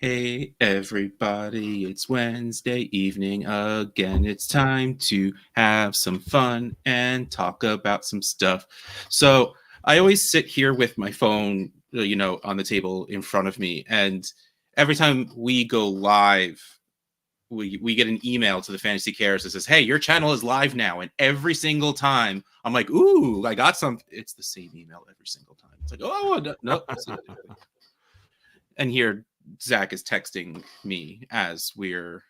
Hey everybody, it's Wednesday evening again. It's time to have some fun and talk about some stuff. So I always sit here with my phone, on the table in front of me, and every time we go live, we get an email to the Fantasy Cares that says, "Hey, your channel is live now." And every single time, I'm like, "Ooh, I got some." It's the same email every single time. It's like, "Oh no." And here Zach is texting me as we're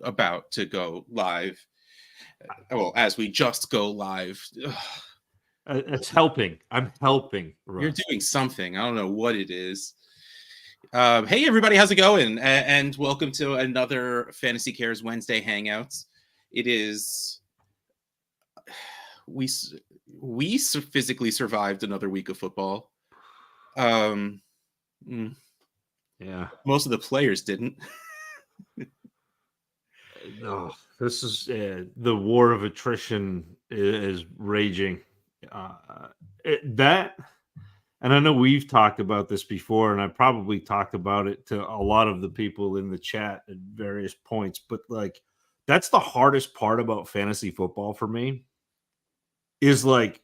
about to go live. Well, as we just go live. It's helping. I'm helping. Russ. You're doing something. I don't know what it is. Hey, everybody, how's it going? And welcome to another Fantasy Cares Wednesday Hangouts. It is... We physically survived another week of football. Yeah. Most of the players didn't. No, this is the war of attrition is raging. And I know we've talked about this before, and I probably talked about it to a lot of the people in the chat at various points, but like that's the hardest part about fantasy football for me is like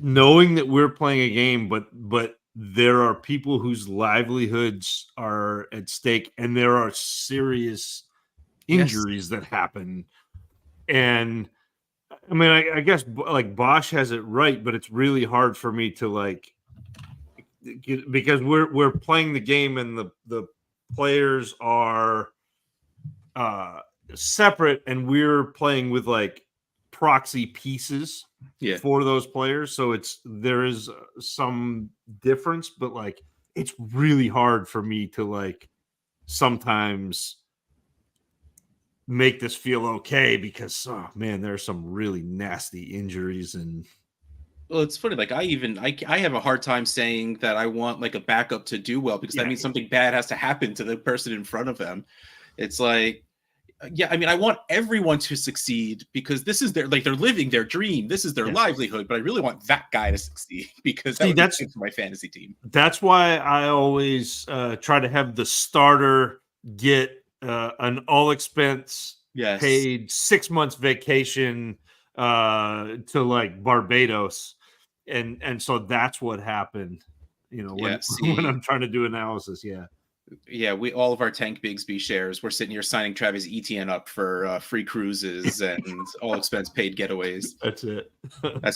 knowing that we're playing a game, but there are people whose livelihoods are at stake, and there are serious injuries that happen. And I mean, I guess like Bosch has it right, but it's really hard for me to like because we're playing the game and the players are separate, and we're playing with like proxy pieces for those players. So there is some difference, but like it's really hard for me to like sometimes make this feel okay because there are some really nasty injuries. And well, it's funny, like I have a hard time saying that I want like a backup to do well, because that means something bad has to happen to the person in front of them. It's like, I mean, I want everyone to succeed because this is they're living their dream, this is their livelihood, but I really want that guy to succeed because that's good for my fantasy team. That's why I always try to have the starter get an all expense paid 6 months vacation to like Barbados, and so that's what happened, when I'm trying to do analysis. We all of our Tank Bigsby shares, we're sitting here signing Travis Etienne up for free cruises and all expense paid getaways. That's it.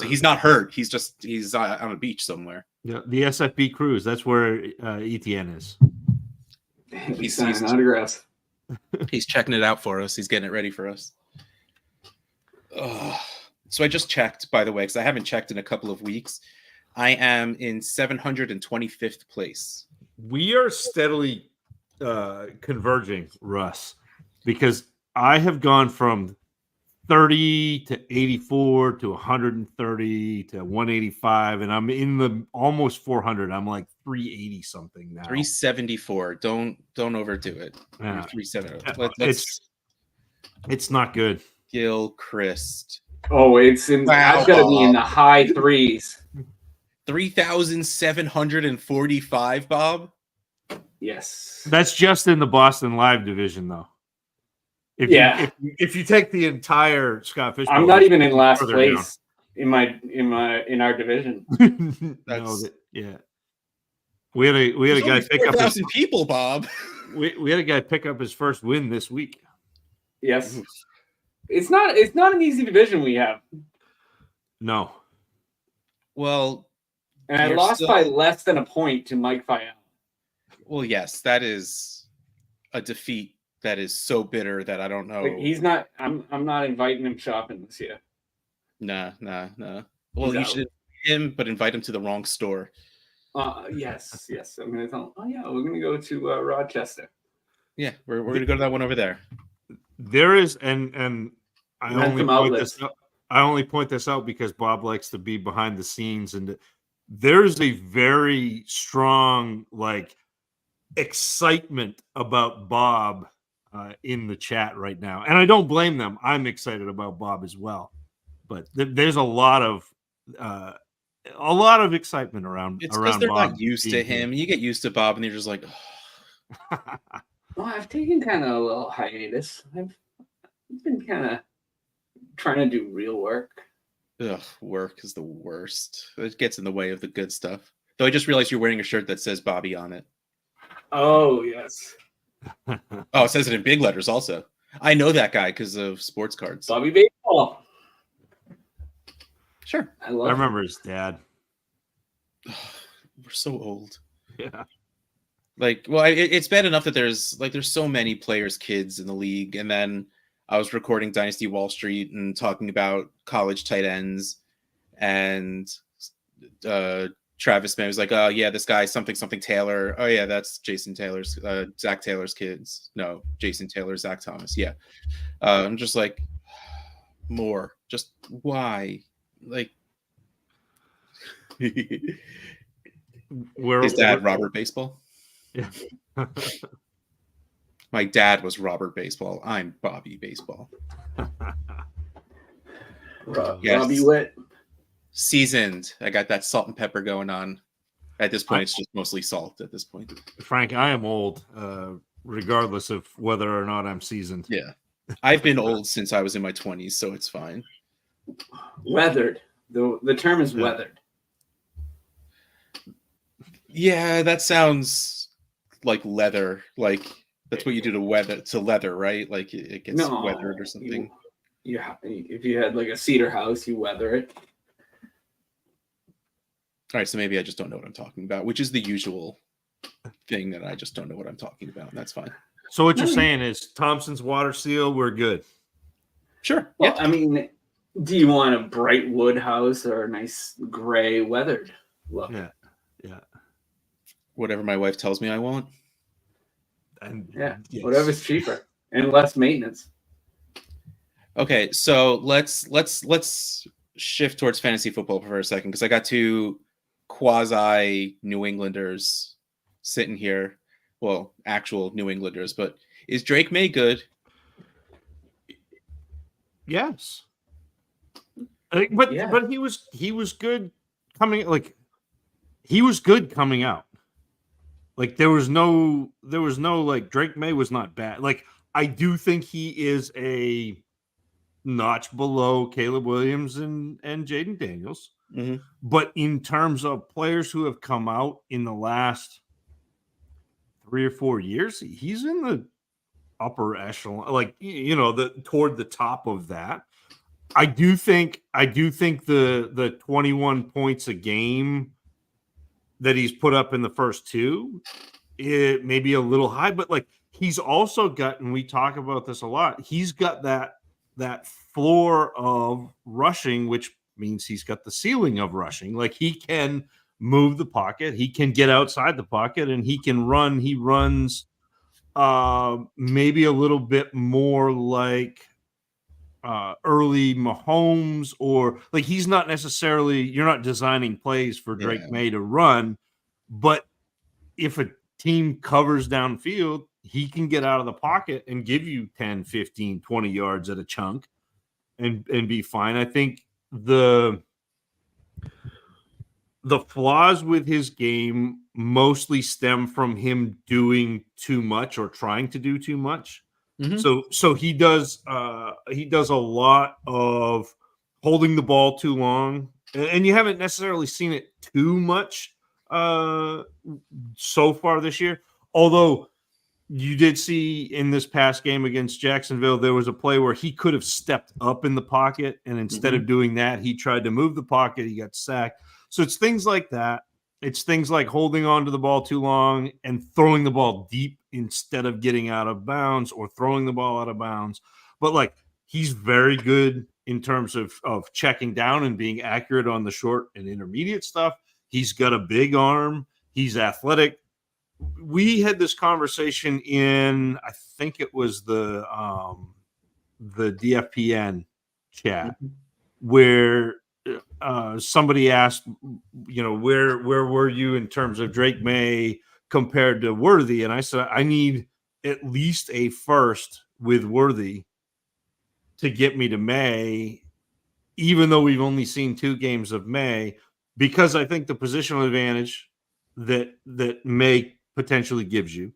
He's not hurt, he's on a beach somewhere. Yeah, the SFB cruise, that's where Etienne is. He's signing autographs. He's checking it out for us. He's getting it ready for us. So I just checked, by the way, because I haven't checked in a couple of weeks. I am in 725th place. We are steadily converging, Russ, because I have gone from 30 to 84 to 130 to 185, and I'm in the almost 400. I'm like 380 something now. 374. Don't overdo it. 370. It's not good. Gilchrist. Oh, it's in. Wow, I've got to be in the high threes. 3,745, Bob. Yes, that's just in the Boston Live division, though. If you take the entire Scott Fish, I'm not even in last place in our division. We had a guy pick up 4,000 people, Bob. We had a guy pick up his first win this week. Yes, it's not an easy division we have. No. Well, and I lost by less than a point to Mike Fayal. Well, yes, that is a defeat that is so bitter that I don't know. Like, he's not. I'm not inviting him shopping this year. Nah. Well, you should invite him, but invite him to the wrong store. Yes. I'm gonna tell him. Oh yeah, we're gonna go to Rochester. Yeah, we're gonna go to that one over there. There is, and I only point this out because Bob likes to be behind the scenes, and there's a very strong like excitement about Bob in the chat right now, and I don't blame them. I'm excited about Bob as well, but there's a lot of excitement around. It's because they're Bob not used to him. You get used to Bob, and you're just like, oh, Well, I've taken kind of a little hiatus. I've been kind of trying to do real work. Ugh, work is the worst. It gets in the way of the good stuff. Though I just realized you're wearing a shirt that says Bobby on it. Oh, yes. Oh, it says it in big letters also. I know that guy because of sports cards. Bobby Baseball. Sure. I I remember his dad. We're so old. Yeah. Like, well, it's bad enough that there's so many players' kids in the league, and then I was recording Dynasty Wall Street and talking about college tight ends, and Travis May was like, "Oh yeah, this guy something Taylor. Oh yeah, that's Zach Taylor's kids. No, Jason Taylor, Zach Thomas. Yeah." I'm just like, more. Just why? Like, his dad, Robert Baseball. Yeah. My dad was Robert Baseball. I'm Bobby Baseball. Yes. Robbie Witt. Seasoned. I got that salt and pepper going on. At this point, it's just mostly salt at this point. Frank, I am old, regardless of whether or not I'm seasoned. Yeah. I've been old since I was in my 20s, so it's fine. Weathered. The term is weathered. Yeah, that sounds like leather. Like that's what you do to leather, right? Like it gets weathered or something. If you had like a cedar house, you weather it. All right, so maybe I just don't know what I'm talking about, which is the usual thing that I just don't know what I'm talking about, and that's fine. So what you're saying is Thompson's water seal, we're good. Sure. Well, yeah. I mean, do you want a bright wood house or a nice gray weathered look? Yeah. Whatever my wife tells me I want. And whatever's cheaper and less maintenance. Okay, so let's shift towards fantasy football for a second, because I got two quasi New Englanders sitting here. Well, actual New Englanders, but is Drake May good? Yes. But he was good coming, like he was good coming out. Like there was no like Drake May was not bad. Like I do think he is a notch below Caleb Williams and Jaden Daniels. Mm-hmm. But in terms of players who have come out in the last 3 or 4 years, he's in the upper echelon, like toward the top of that. I do think the 21 points a game that he's put up in the first two, it may be a little high, but like he's also got, and we talk about this a lot, he's got that floor of rushing, which means he's got the ceiling of rushing. Like he can move the pocket, he can get outside the pocket, and he can run. He runs maybe a little bit more like early Mahomes, or like he's not necessarily, you're not designing plays for Drake May to run, but if a team covers downfield, he can get out of the pocket and give you 10, 15, 20 yards at a chunk and be fine. I think the flaws with his game mostly stem from him doing too much or trying to do too much. Mm-hmm. So he does a lot of holding the ball too long, and you haven't necessarily seen it too much so far this year. Although you did see in this past game against Jacksonville, there was a play where he could have stepped up in the pocket, and instead of doing that, he tried to move the pocket. He got sacked. So it's things like that. It's things like holding on to the ball too long and throwing the ball deep instead of getting out of bounds, or throwing the ball out of bounds. But like he's very good in terms of checking down and being accurate on the short and intermediate stuff. He's got a big arm. He's athletic. We had this conversation in, I think it was the DFPN chat, where somebody asked, where were you in terms of Drake May compared to Worthy? And I said, I need at least a first with Worthy to get me to May, even though we've only seen 2 games of May, because I think the positional advantage that May potentially gives you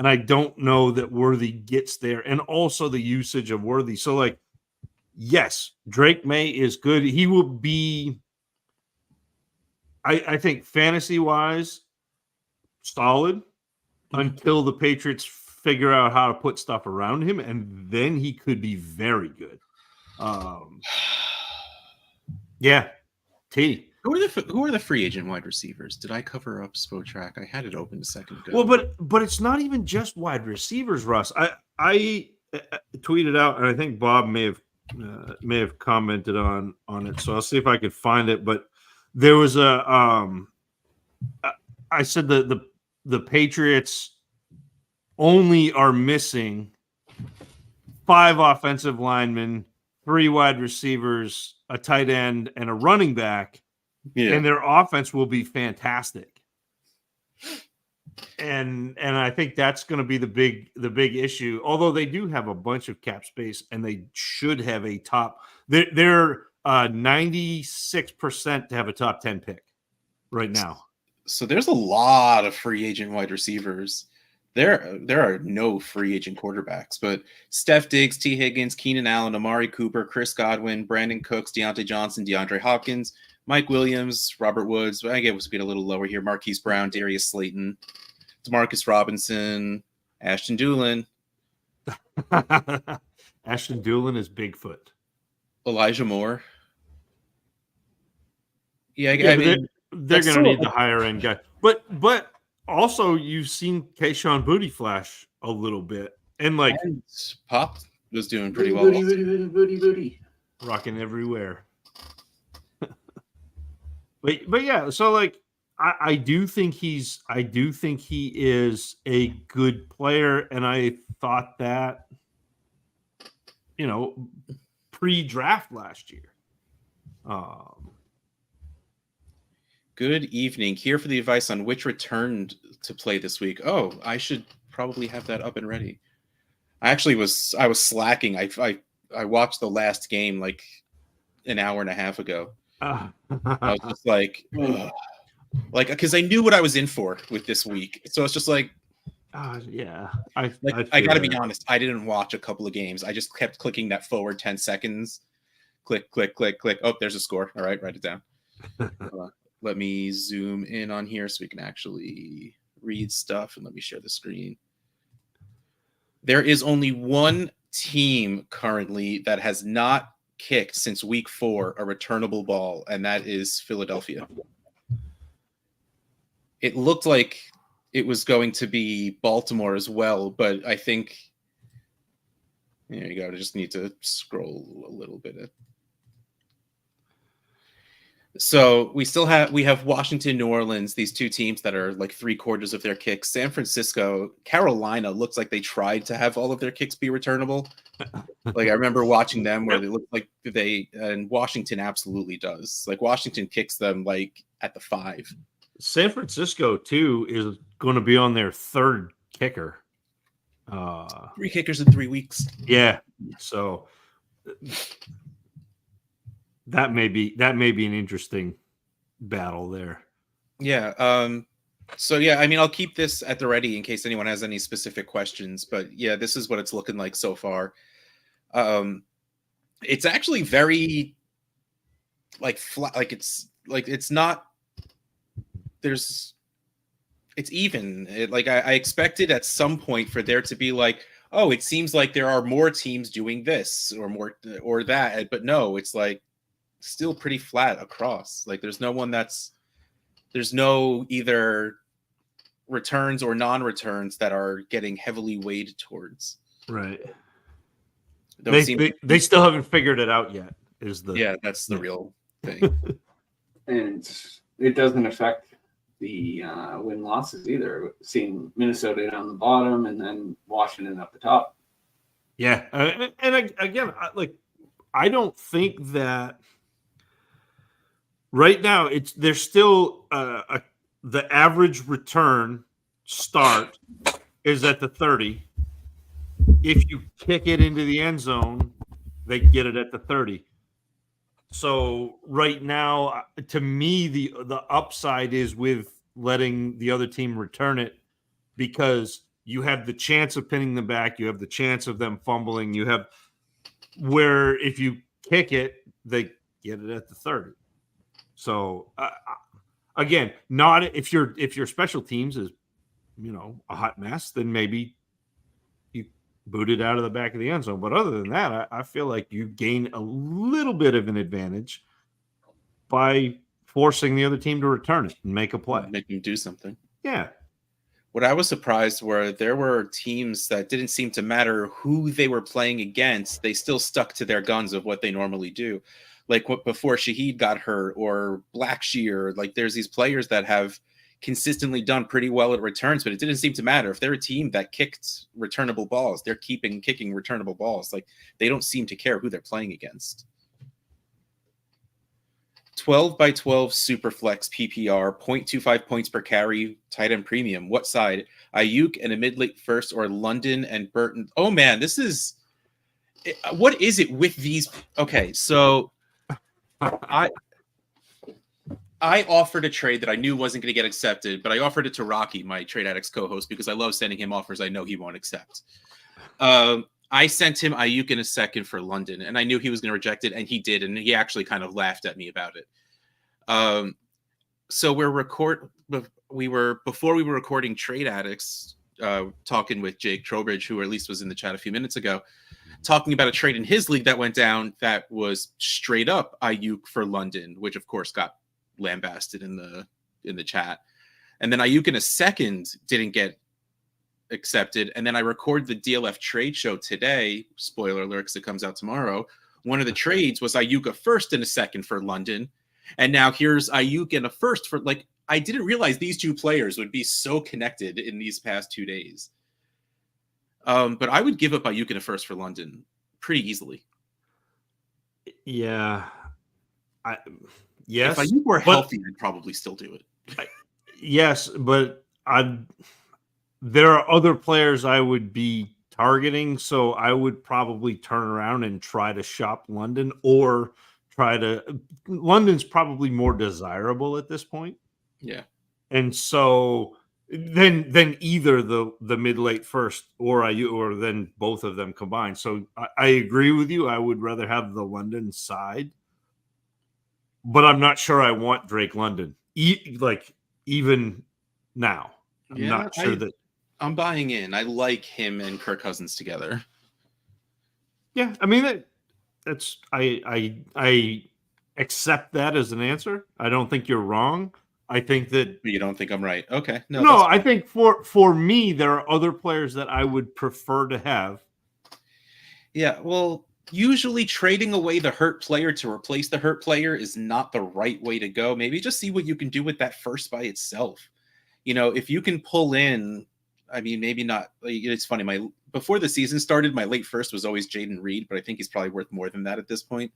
And I don't know that Worthy gets there. And also the usage of Worthy. So, like, yes, Drake May is good. He will be, I think, fantasy-wise, solid until the Patriots figure out how to put stuff around him, and then he could be very good. Yeah, T. Who are the free agent wide receivers? Did I cover up Spotrac? I had it open a second ago. Well, but it's not even just wide receivers, Russ. I tweeted out, and I think Bob may have commented on it. So I'll see if I could find it. But there was I said the Patriots only are missing 5 offensive linemen, 3 wide receivers, a tight end, and a running back. Yeah. And their offense will be fantastic. And I think that's going to be the big issue. Although they do have a bunch of cap space, and they should have a top. They're 96% to have a top 10 pick right now. So there's a lot of free agent wide receivers. There are no free agent quarterbacks, but Steph Diggs, T. Higgins, Keenan Allen, Amari Cooper, Chris Godwin, Brandon Cooks, Deontay Johnson, DeAndre Hopkins, Mike Williams, Robert Woods. I guess we'll get a little lower here. Marquise Brown, Darius Slayton, Demarcus Robinson, Ashton Doolin. Ashton Doolin is Bigfoot. Elijah Moore. Yeah, I mean, they're going to need the higher end guy. But also, you've seen Keyshawn Booty flash a little bit, and like Pop was doing pretty well. Booty. Rocking everywhere. but yeah, so like I do think he is a good player, and I thought that pre-draft last year. Good evening. Here for the advice on which returned to play this week. Oh, I should probably have that up and ready. I was slacking. I watched the last game like an hour and a half ago. I was just like, because I knew what I was in for with this week. So it's just like, yeah. I got to be honest. I didn't watch a couple of games. I just kept clicking that forward 10 seconds. Click, click, click, click. Oh, there's a score. All right, write it down. Let me zoom in on here so we can actually read stuff, and let me share the screen. There is only one team currently that has not kicked since week 4 a returnable ball, and that is Philadelphia. It looked like it was going to be Baltimore as well, but I think there you go. I just need to scroll a little bit. So we have Washington, New Orleans, these two teams that are like 3/4 of their kicks. San Francisco, Carolina looks like they tried to have all of their kicks be returnable. Like I remember watching them where they looked like and Washington absolutely does. Like Washington kicks them like at the 5. San Francisco too is going to be on their 3rd kicker. 3 kickers in 3 weeks. Yeah. So that may be an interesting battle there. Yeah. So yeah, I mean, I'll keep this at the ready in case anyone has any specific questions. But yeah, this is what it's looking like so far. It's actually very like flat. Like it's not. It's even. I expected at some point for there to be like, oh, it seems like there are more teams doing this or more or that, but no, it's like still pretty flat across. Like there's no either returns or non-returns that are getting heavily weighed towards. Right. They still haven't figured it out yet. That's the real thing. And it doesn't affect the win losses either. Seeing Minnesota down the bottom and then Washington up the top. Yeah, and again, I don't think that right now there's still the average return start is at the 30. If you kick it into the end zone, they get it at the 30. So right now, to me, the upside is with letting the other team return it, because you have the chance of pinning them back. You have the chance of them fumbling. You have where if you kick it, they get it at the 30. So again, not if your special teams is a hot mess, then maybe you boot it out of the back of the end zone. But other than that, I feel like you gain a little bit of an advantage by forcing the other team to return it and make a play. Make them do something. Yeah. What I was surprised were there were teams that didn't seem to matter who they were playing against. They still stuck to their guns of what they normally do. Like what before Shaheed got hurt or Blackshear, like there's these players that have consistently done pretty well at returns, but it didn't seem to matter. If they're a team that kicked returnable balls, they're kicking returnable balls. Like they don't seem to care who they're playing against. 12 by 12 Superflex PPR, 0.25 points per carry, tight end premium. What side? Ayuk and a mid-late first, or London and Burton? Oh man, this is what is it with these? Okay, so I offered a trade that I knew wasn't going to get accepted, but I offered it to Rocky, my Trade Addicts co-host, because I love sending him offers I know he won't accept. I sent him Ayuk in a second for London, and I knew he was going to reject it, and he did, and he actually kind of laughed at me about it. So before we were recording Trade Addicts, talking with Jake Trowbridge, who at least was in the chat a few minutes ago, talking about a trade in his league that went down that was straight up Ayuk for London, which of course got lambasted in the chat. And then Ayuk in a second didn't get accepted. And then I record the DLF trade show today. Spoiler alert, because it comes out tomorrow. One of the trades was Ayuk a first and a second for London. And now here's Ayuk and a first for, like, I didn't realize these two players would be so connected in these past 2 days. But I would give up Ayuk and a first for London pretty easily. Yeah. Yes. If Ayuk were healthy, I'd probably still do it. Yes, but there are other players I would be targeting, so I would probably turn around and try to shop London or London's probably more desirable at this point. Yeah. And so then either the mid-late first or then both of them combined. So I agree with you. I would rather have the London side, but I'm not sure I want Drake London. Even now, I'm not sure that I'm buying in. I like him and Kirk Cousins together. Yeah, I mean that's I accept that as an answer. I don't think you're wrong. I think that you don't think I'm right. Okay. No, I think for me there are other players that I would prefer to have. Yeah, well, usually trading away the hurt player to replace the hurt player is not the right way to go. Maybe just see what you can do with that first by itself. If you can pull in, I mean, maybe not. It's funny. Before the season started, my late first was always Jaden Reed, but I think he's probably worth more than that at this point.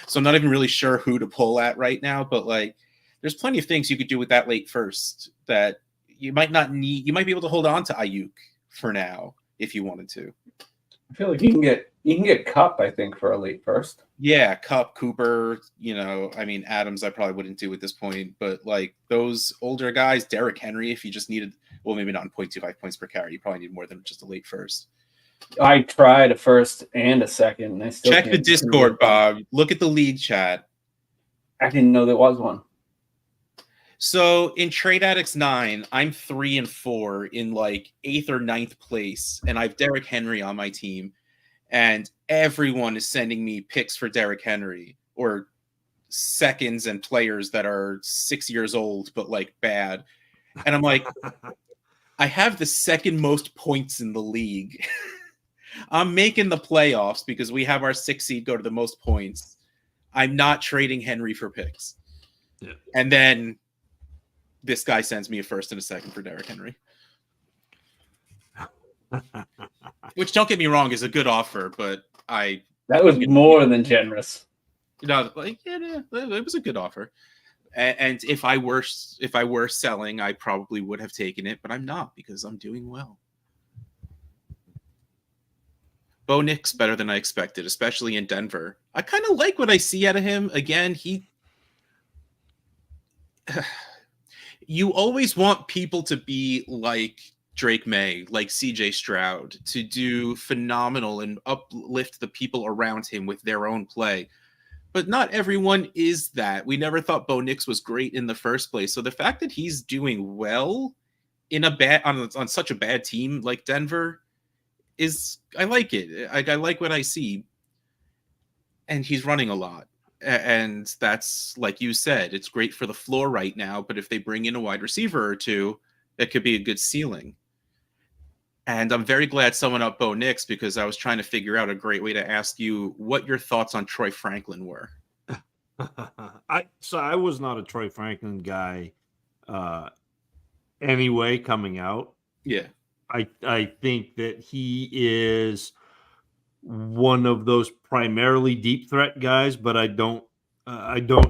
So I'm not even really sure who to pull at right now. But there's plenty of things you could do with that late first that you might not need. You might be able to hold on to Ayuk for now if you wanted to. I feel like you can get Cup, I think, for a late first. Yeah, Cup, Cooper, I mean, Adams I probably wouldn't do at this point, but those older guys, Derrick Henry, if you just needed, well, maybe not in 0.25 points per carry, you probably need more than just a late first. I tried a first and a second. And I still check the Discord, Bob. Look at the league chat. I didn't know there was one. So in Trade Addicts 9, I'm 3-4 in 8th or 9th place, and I have Derrick Henry on my team, and everyone is sending me picks for Derrick Henry or seconds and players that are 6 years old but bad, and I'm like, I have the second most points in the league. I'm making the playoffs because we have our 6th seed go to the most points. I'm not trading Henry for picks. Yeah. And then this guy sends me a first and a second for Derrick Henry. Which, don't get me wrong, is a good offer, but that was more than generous. It was a good offer. And if I were selling, I probably would have taken it, but I'm not because I'm doing well. Bo Nick's better than I expected, especially in Denver. I kind of like what I see out of him. Again, you always want people to be like Drake May, like CJ Stroud, to do phenomenal and uplift the people around him with their own play. But not everyone is that. We never thought Bo Nix was great in the first place. So the fact that he's doing well in a bad on such a bad team like Denver is, I like it. I like what I see. And he's running a lot. And that's, like you said, it's great for the floor right now. But if they bring in a wide receiver or two, that could be a good ceiling. And I'm very glad someone up Bo Nix, because I was trying to figure out a great way to ask you what your thoughts on Troy Franklin were. I was not a Troy Franklin guy anyway coming out. Yeah. I think that he is one of those primarily deep threat guys, but I don't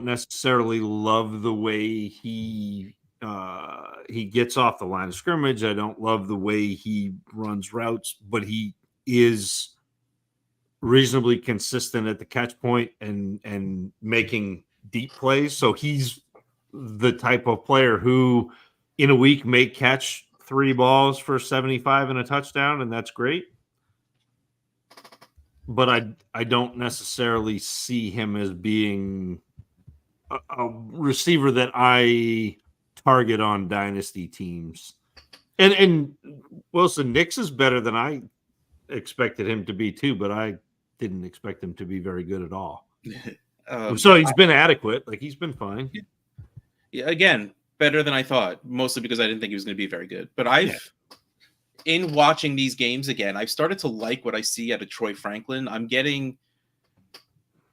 necessarily love the way he gets off the line of scrimmage. I don't love the way he runs routes, but he is reasonably consistent at the catch point and making deep plays. So he's the type of player who in a week may catch 3 balls for 75 and a touchdown, and that's great. But I don't necessarily see him as being a receiver that I target on dynasty teams. And Wilson Nix is better than I expected him to be too, but I didn't expect him to be very good at all. So he's been adequate. Like, he's been fine. Yeah, again, better than I thought, mostly because I didn't think he was going to be very good. But in watching these games again, I've started to like what I see out of Troy Franklin. I'm getting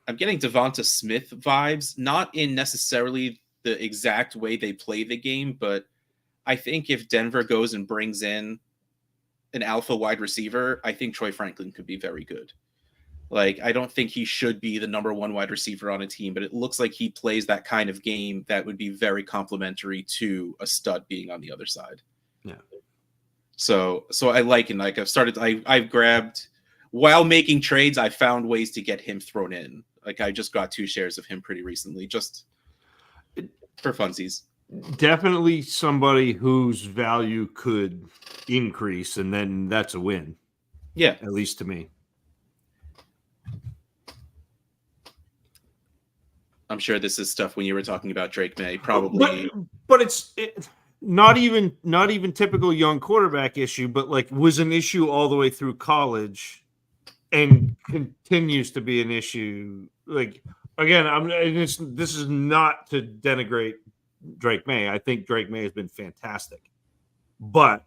Devonta Smith vibes, not in necessarily the exact way they play the game, but I think if Denver goes and brings in an alpha wide receiver, I think Troy Franklin could be very good. Like, I don't think he should be the number 1 wide receiver on a team, but it looks like he plays that kind of game that would be very complimentary to a stud being on the other side. Yeah. So I like it. Like, I've grabbed, while making trades, I found ways to get him thrown in. Like, I just got 2 shares of him pretty recently, just for funsies. Definitely somebody whose value could increase, and then that's a win. Yeah. At least to me. I'm sure this is stuff when you were talking about Drake May, probably. But it's not even typical young quarterback issue, but like was an issue all the way through college and continues to be an issue. Like, again, this is not to denigrate Drake May. I think Drake May has been fantastic. But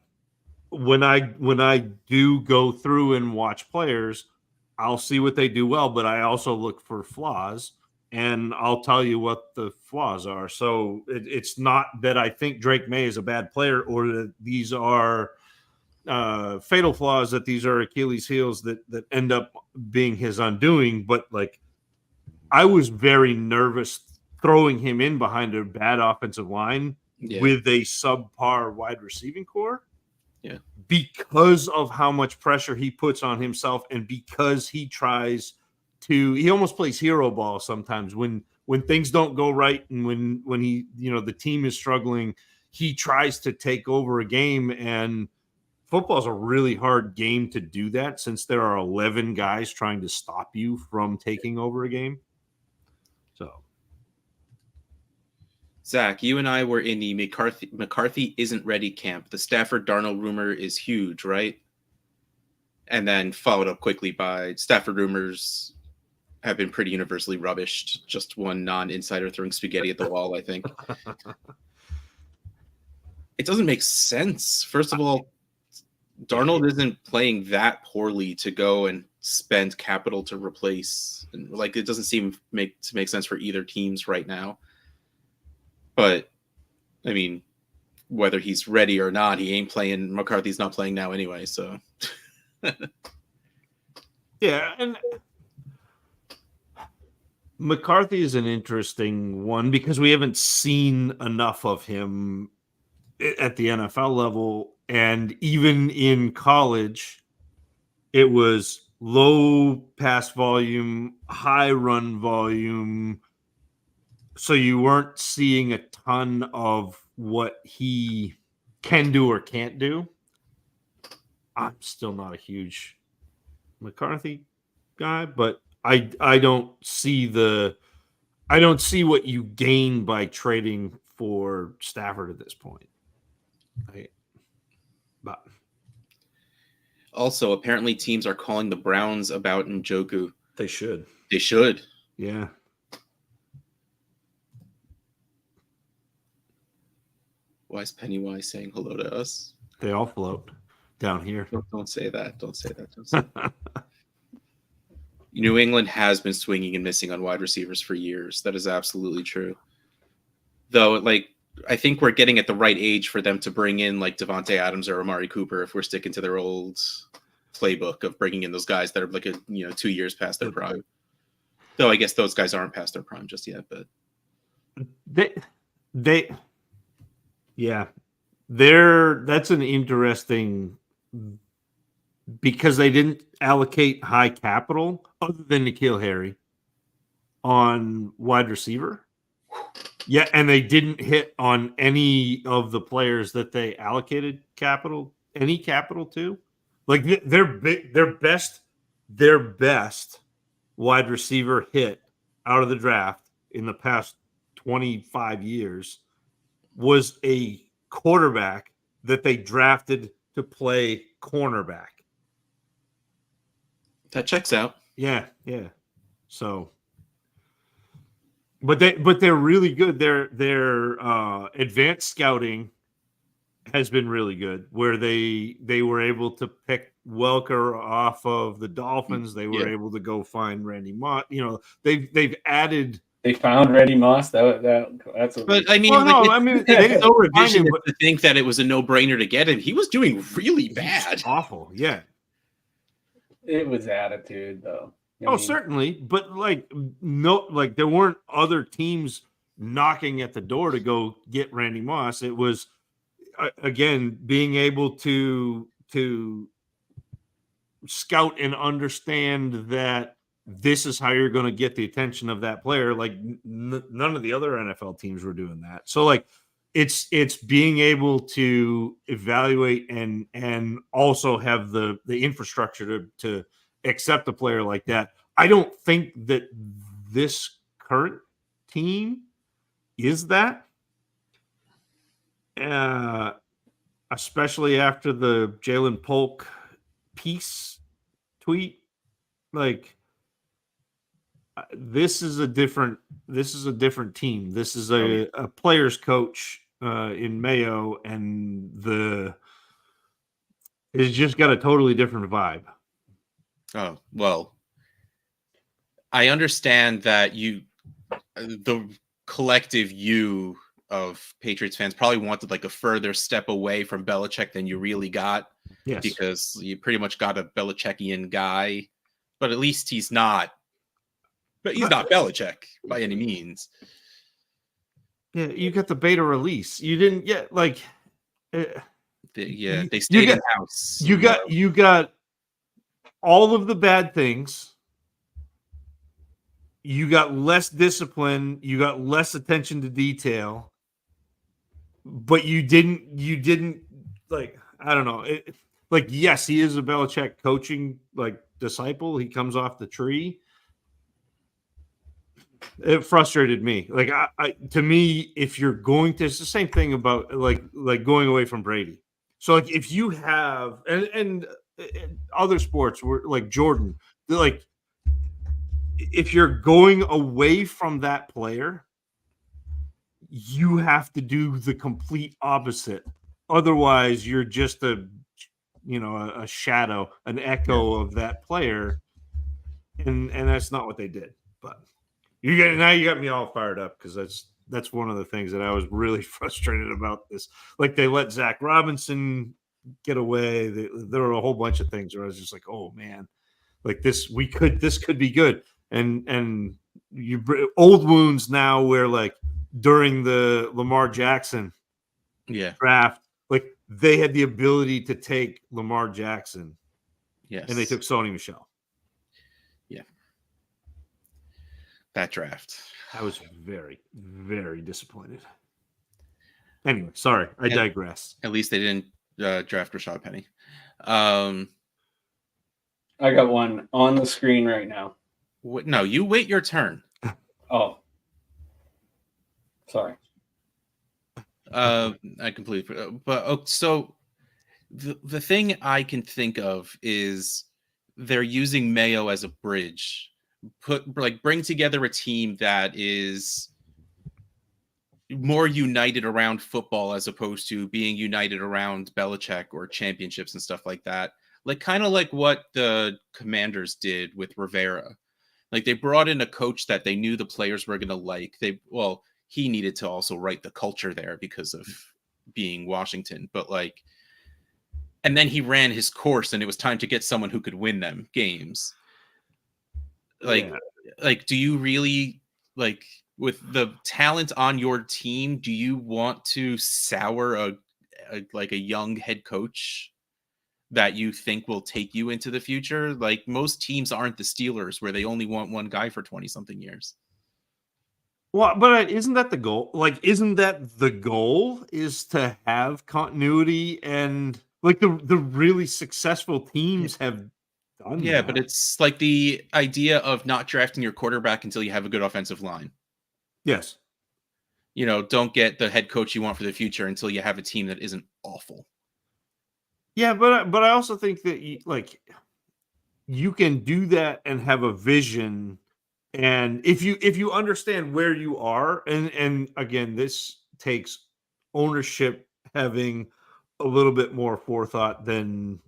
when I do go through and watch players, I'll see what they do well, but I also look for flaws. And I'll tell you what the flaws are. So it's not that I think Drake May is a bad player or that these are fatal flaws, that these are Achilles heels that end up being his undoing. But like, I was very nervous throwing him in behind a bad offensive line with a subpar wide receiving core. Yeah. Because of how much pressure he puts on himself and because he almost plays hero ball sometimes when things don't go right and when he, the team is struggling, he tries to take over a game, and football is a really hard game to do that since there are 11 guys trying to stop you from taking over a game. So, Zach, you and I were in the McCarthy isn't ready camp. The Stafford Darnold rumor is huge, right? And then followed up quickly by Stafford rumors have been pretty universally rubbished. Just one non-insider throwing spaghetti at the wall, I think. It doesn't make sense. First of all, Darnold isn't playing that poorly to go and spend capital to replace. And like, it doesn't seem to make sense for either teams right now. But, I mean, whether he's ready or not, he ain't playing. McCarthy's not playing now anyway, so. Yeah, and McCarthy is an interesting one because we haven't seen enough of him at the NFL level. And even in college, it was low pass volume, high run volume. So you weren't seeing a ton of what he can do or can't do. I'm still not a huge McCarthy guy, but I don't see what you gain by trading for Stafford at this point. But Also, apparently teams are calling the Browns about Njoku. they should. They should. Yeah. Why is Pennywise saying hello to us? They all float down here. Don't say that. Don't say that. Don't say that. New England has been swinging and missing on wide receivers for years. That is absolutely true. Though, like, I think we're getting at the right age for them to bring in like Devontae Adams or Amari Cooper if we're sticking to their old playbook of bringing in those guys that are like 2 years past their prime. Though I guess those guys aren't past their prime just yet, but that's an interesting, because they didn't allocate high capital other than N'Keal Harry on wide receiver. Yeah, and they didn't hit on any of the players that they allocated any capital to. Like their best wide receiver hit out of the draft in the past 25 years was a quarterback that they drafted to play cornerback. that checks out. Yeah. So, but they're really good. Their advanced scouting has been really good, where they were able to pick Welker off of the Dolphins. They were able to go find Randy Moss. They've added. They found Randy Moss. That's. But I mean, it's no revision to think that it was a no-brainer to get him. He was doing really bad. Awful, yeah. It was attitude, though. Certainly, but there weren't other teams knocking at the door to go get Randy Moss. It was again being able to scout and understand that this is how you're going to get the attention of that player. Like none of the other NFL teams were doing that. So it's being able to evaluate and also have the infrastructure to accept a player like that. I don't think that this current team is that, especially after the Jalen Polk piece tweet. Like, this is a different team. This is a players coach in Mayo, and it's just got a totally different vibe. Oh, well, I understand that the collective you of Patriots fans probably wanted like a further step away from Belichick than you really got. Yes. Because you pretty much got a Belichickian guy, but at least he's not Belichick by any means. Yeah, you got the beta release. You didn't get they stayed in house. You got all of the bad things. You got less discipline. You got less attention to detail. But you didn't I don't know. Yes, he is a Belichick coaching disciple. He comes off the tree. It frustrated me. To me, if you're going to, it's the same thing about going away from Brady. So if you have and other sports were like Jordan, if you're going away from that player, you have to do the complete opposite. Otherwise, you're just a shadow, an echo of that player, and that's not what they did. But you got me all fired up, because that's one of the things that I was really frustrated about this. They let Zach Robinson get away. There were a whole bunch of things where I was just like, oh man, this could be good. And you old wounds now, where during the Lamar Jackson draft, they had the ability to take Lamar Jackson. Yes. And they took Sony Michel. Yeah. That draft. I was very, very disappointed. Anyway, sorry, I digress. At least they didn't draft Rashad Penny. Um, I got one on the screen right now. no, you wait your turn. Oh, sorry. I completely. But so the thing I can think of is they're using Mayo as a bridge. Bring together a team that is more united around football as opposed to being united around Belichick or championships and stuff like that. Like kind of like what the Commanders did with Rivera. Like they brought in a coach that they knew the players were going to like. He needed to also write the culture there because of being Washington, but like, and then he ran his course and it was time to get someone who could win them games. Like, do you really like with the talent on your team, do you want to sour a young head coach that you think will take you into the future? Like most teams aren't the Steelers where they only want one guy for 20 something years. Well, but isn't that the goal? Like, isn't that the goal is to have continuity and like the really successful teams have done Yeah, that. but it's like the idea of not drafting your quarterback until you have a good offensive line. Yes. Don't get the head coach you want for the future until you have a team that isn't awful. Yeah, but I also think that you can do that and have a vision, and if you understand where you are, and again, this takes ownership having a little bit more forethought than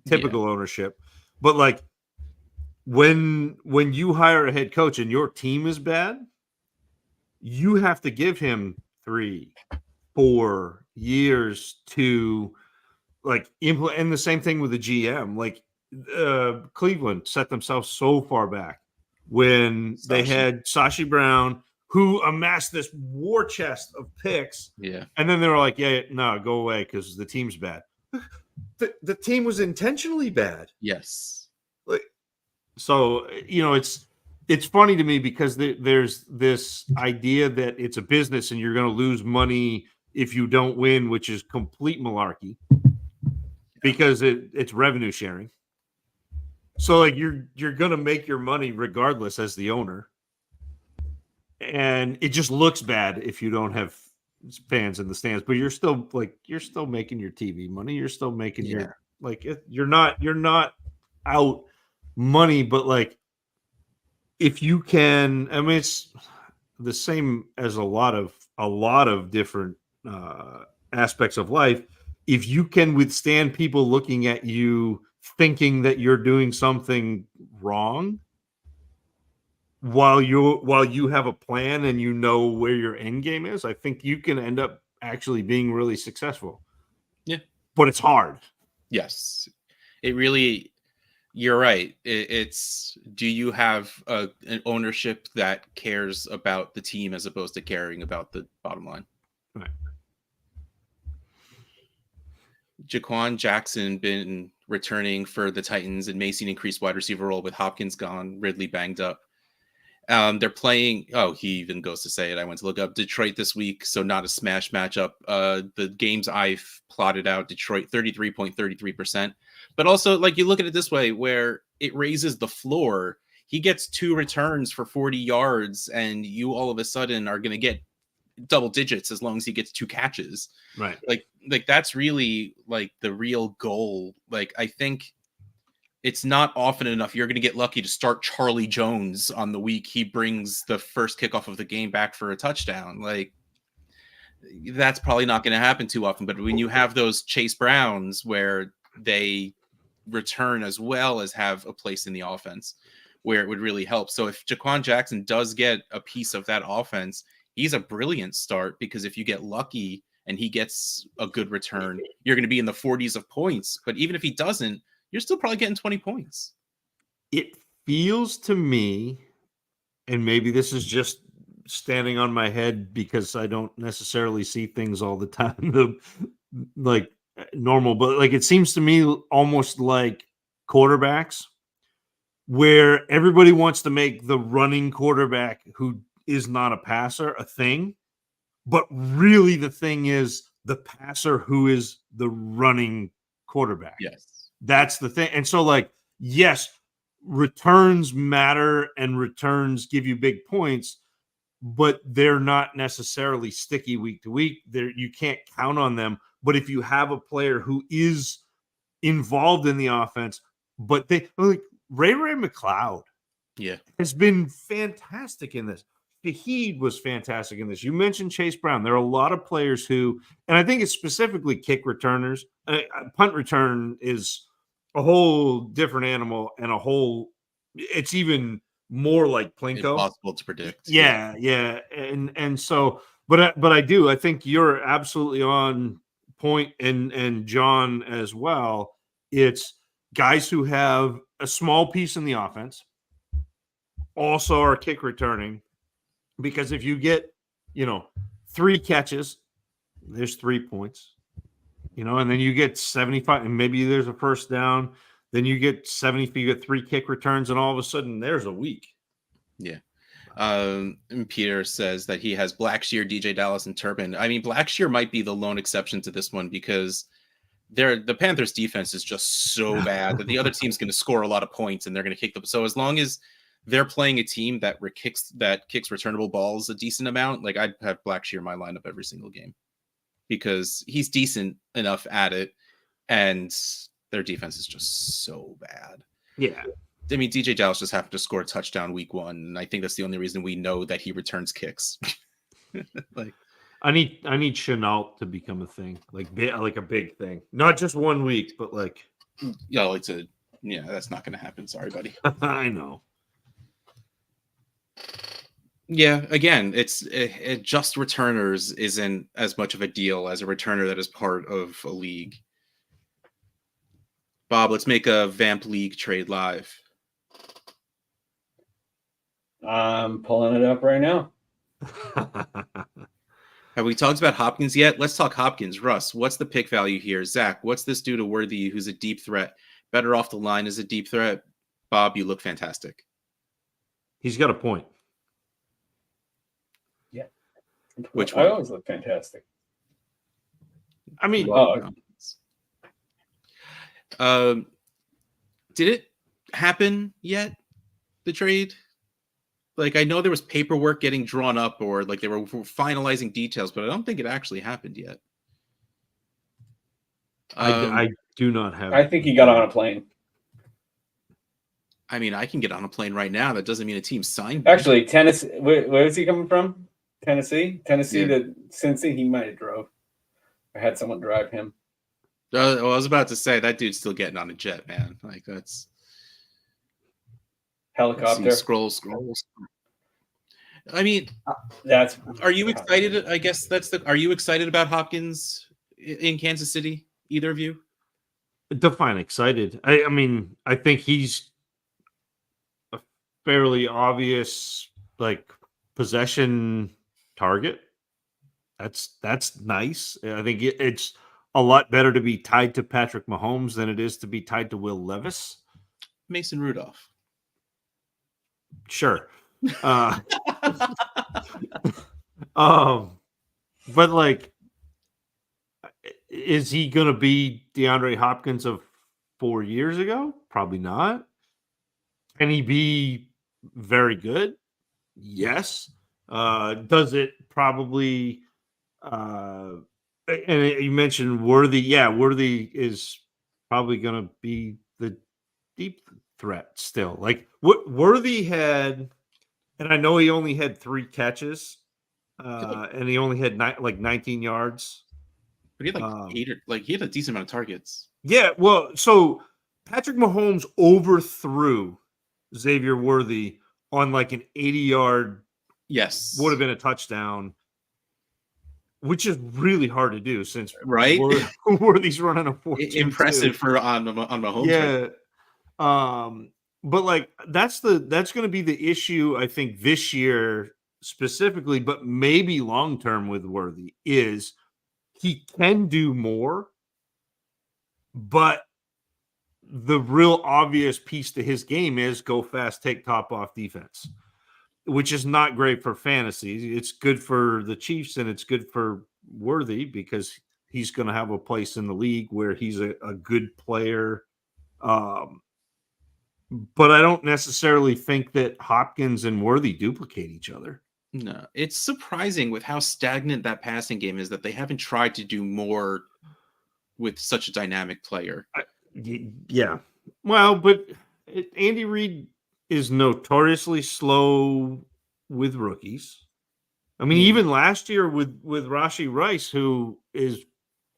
typical ownership, but like when you hire a head coach and your team is bad, you have to give him 3-4 years to like implement. And the same thing with the GM. Like Cleveland set themselves so far back when they had Sashi Brown, who amassed this war chest of picks. Yeah. And then they were like, yeah, no, go away because the team's bad. The team was intentionally bad. Yes. Like, so, it's funny to me because there's this idea that it's a business and you're going to lose money if you don't win, which is complete malarkey because it's revenue sharing. So like you're going to make your money regardless as the owner. And it just looks bad if you don't have fans in the stands, but you're still making your TV money. You're still making you're not out money, but like if you can, I mean, it's the same as a lot of different aspects of life. If you can withstand people looking at you thinking that you're doing something wrong while you have a plan and you know where your end game is, I think you can end up actually being really successful. Yeah. But it's hard. Yes. It really, you're right. It's do you have an ownership that cares about the team as opposed to caring about the bottom line? Right. Jaquan Jackson been returning for the Titans and Mason increased wide receiver role with Hopkins gone, Ridley banged up. They're playing. Oh, he even goes to say it. I went to look up Detroit this week, so not a smash matchup. The games I've plotted out, Detroit 33.33%. But also, like, you look at it this way, where it raises the floor. He gets 2 returns for 40 yards, and you all of a sudden are going to get double digits as long as he gets 2 catches. Right. Like that's really like the real goal. Like I think it's not often enough you're going to get lucky to start Charlie Jones on the week he brings the first kickoff of the game back for a touchdown. Like that's probably not going to happen too often. But when you have those Chase Browns where they return as well as have a place in the offense, where it would really help. So if Jaquan Jackson does get a piece of that offense, he's a brilliant start because if you get lucky and he gets a good return, you're going to be in the 40s of points. But even if he doesn't, you're still probably getting 20 points. It feels to me, and maybe this is just standing on my head because I don't necessarily see things all the time, like normal, but like it seems to me almost like quarterbacks where everybody wants to make the running quarterback who is not a passer a thing. But really the thing is the passer who is the running quarterback. Yes. That's the thing. And so, like, yes, returns matter and returns give you big points, but they're not necessarily sticky week to week. You can't count on them. But if you have a player who is involved in the offense, but they like Ray McLeod Yeah. has been fantastic in this. Shaheed was fantastic in this. You mentioned Chase Brown. There are a lot of players who, and I think it's specifically kick returners. Punt return is a whole different animal and it's even more like Plinko. Impossible to predict. Yeah. And so, but I think you're absolutely on point, and John as well. It's guys who have a small piece in the offense, also are kick returning, because if you get, 3 catches, there's 3 points, and then you get 75, and maybe there's a first down, then you get 70, you get 3 kick returns, and all of a sudden there's a week. Yeah. And Peter says that he has Blackshear, DJ Dallas, and Turpin. I mean, Blackshear might be the lone exception to this one because the Panthers defense is just so bad that the other team's going to score a lot of points and they're going to kick them. So as long as they're playing a team that kicks returnable balls a decent amount, like I'd have Blackshear in my lineup every single game because he's decent enough at it, and their defense is just so bad. Yeah. I mean, DJ Dallas just happened to score a touchdown week 1, and I think that's the only reason we know that he returns kicks. Like, I need Chenault to become a thing, like a big thing, not just 1 week, but like, that's not going to happen. Sorry, buddy. I know. Yeah, again, it just returners isn't as much of a deal as a returner that is part of a league. Bob, let's make a Vamp League trade live. I'm pulling it up right now. Have we talked about Hopkins yet? Let's talk Hopkins. Russ, what's the pick value here? Zach, what's this do to Worthy, who's a deep threat? Better off the line as a deep threat. Bob, you look fantastic. He's got a point. Yeah. Which one? I always look fantastic. I mean, did it happen yet? The trade? Like, I know there was paperwork getting drawn up, or like they were finalizing details, but I don't think it actually happened yet. I do not have. I think he got on a plane. I mean, I can get on a plane right now. That doesn't mean a team signed me. Actually, Tennessee. Where is he coming from? Tennessee Yeah. to Cincy. He might have drove. I had someone drive him. I was about to say that dude's still getting on a jet, man. Like that's Helicopter. Scroll. I mean, Are you excited? I guess Are you excited about Hopkins in Kansas City? Either of you? Define excited. I mean, I think he's a fairly obvious like possession target. That's nice. I think it's a lot better to be tied to Patrick Mahomes than it is to be tied to Will Levis. Mason Rudolph. Sure. But like, is he going to be DeAndre Hopkins of 4 years ago? Probably not. Can he be very good? Yes. Does it probably, and you mentioned Worthy. Yeah, Worthy is probably going to be the deep threat still. Like what Worthy had, and I know he only had 3 catches, and he only had 19 yards. But he had he had a decent amount of targets. Yeah, well, so Patrick Mahomes overthrew Xavier Worthy on like an 80-yard. Yes, would have been a touchdown, which is really hard to do since right. Worthy's running a 4.2. Impressive for on Mahomes. Yeah. Right? But like that's going to be the issue, I think, this year specifically, but maybe long term with Worthy is he can do more, but the real obvious piece to his game is go fast, take top off defense, which is not great for fantasy. It's good for the Chiefs and it's good for Worthy because he's going to have a place in the league where he's a good player. But I don't necessarily think that Hopkins and Worthy duplicate each other. No, it's surprising with how stagnant that passing game is that they haven't tried to do more with such a dynamic player. Yeah. Well, but Andy Reid is notoriously slow with rookies. I mean, even last year with Rashee Rice, who is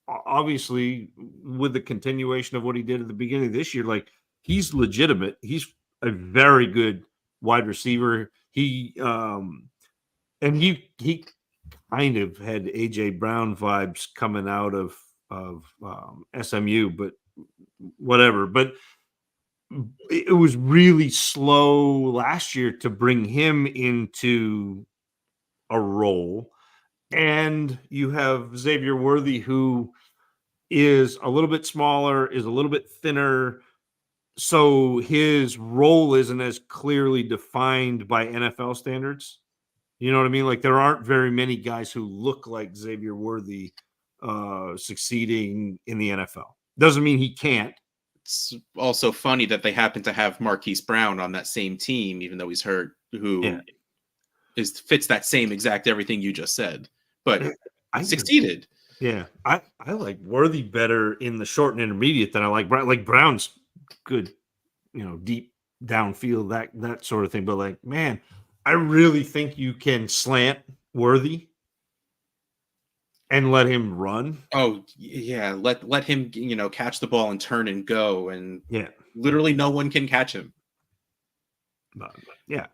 obviously with the continuation of what he did at the beginning of this year, like he's legitimate. He's a very good wide receiver. He kind of had AJ Brown vibes coming out of SMU, but whatever. But it was really slow last year to bring him into a role. And you have Xavier Worthy, who is a little bit smaller, is a little bit thinner. So his role isn't as clearly defined by NFL standards. You know what I mean? Like there aren't very many guys who look like Xavier Worthy succeeding in the NFL. Doesn't mean he can't. It's also funny that they happen to have Marquise Brown on that same team, even though he's hurt, who fits that same exact everything you just said, but I succeeded. Yeah, I like Worthy better in the short and intermediate than I like Brown. Like Brown's good, deep downfield, that sort of thing. But like, man, I really think you can slant Worthy and let him run. Oh yeah, let him catch the ball and turn and go, and yeah, literally no one can catch him. Yeah.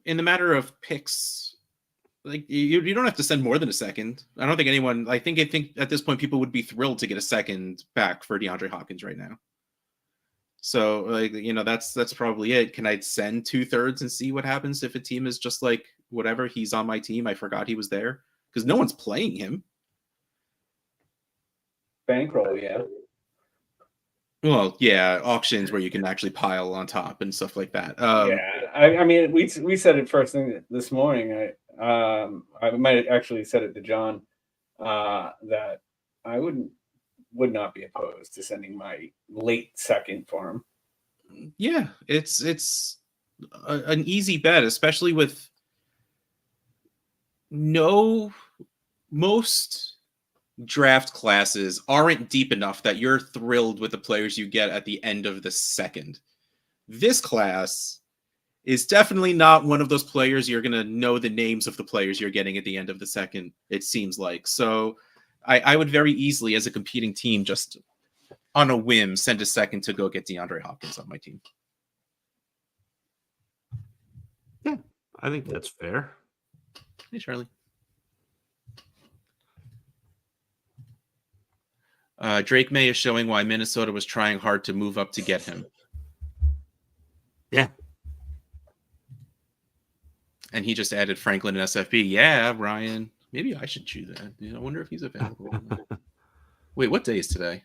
In the matter of picks, like you don't have to send more than a second. I don't think anyone. I think at this point people would be thrilled to get a second back for DeAndre Hopkins right now. So like that's probably it. Can I send 2/3 and see what happens if a team is just like whatever? He's on my team. I forgot he was there because no one's playing him. Bankroll, yeah. Well, yeah, auctions where you can actually pile on top and stuff like that. Yeah, I mean, we said it first thing this morning. I might have actually said it to John that I would not be opposed to sending my late second for him. Yeah, it's an easy bet, especially with most draft classes aren't deep enough that you're thrilled with the players you get at the end of the second. This class is definitely not one of those players you're going to know the names of the players you're getting at the end of the second, it seems like. So I would very easily, as a competing team, just on a whim, send a second to go get DeAndre Hopkins on my team. Yeah, I think that's fair. Hey, Charlie. Drake May is showing why Minnesota was trying hard to move up to get him. Yeah. And he just added Franklin and SFB. Yeah, Ryan. Maybe I should choose that. I wonder if he's available. Wait, what day is today?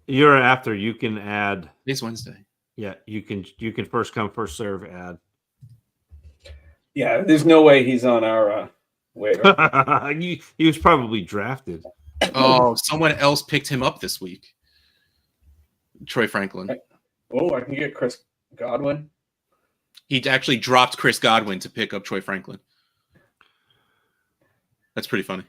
You're after. You can add. It's Wednesday. Yeah, you can first come, first serve add. Yeah, there's no way he's on our waiver. He was probably drafted. Oh, someone else picked him up this week. Troy Franklin. Oh, I can get Chris Godwin. He actually dropped Chris Godwin to pick up Troy Franklin. That's pretty funny.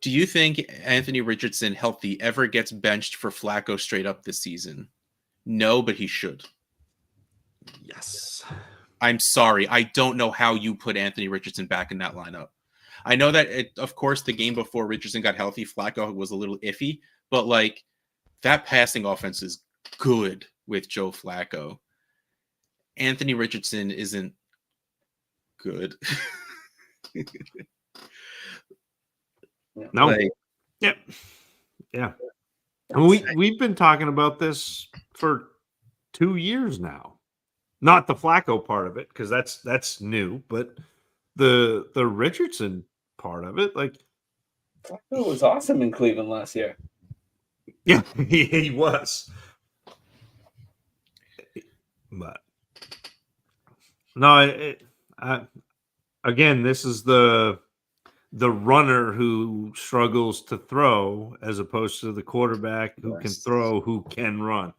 Do you think Anthony Richardson, healthy, ever gets benched for Flacco straight up this season? No, but he should. Yes. I'm sorry. I don't know how you put Anthony Richardson back in that lineup. I know that, of course, the game before Richardson got healthy, Flacco was a little iffy, but like that passing offense is good with Joe Flacco. Anthony Richardson isn't good. No. Yeah. And we've been talking about this for 2 years now. Not the Flacco part of it, because that's new, but the Richardson part of it, like Flacco was awesome in Cleveland last year. Yeah, he was. But no, again, this is the runner who struggles to throw as opposed to the quarterback who can throw, who can run.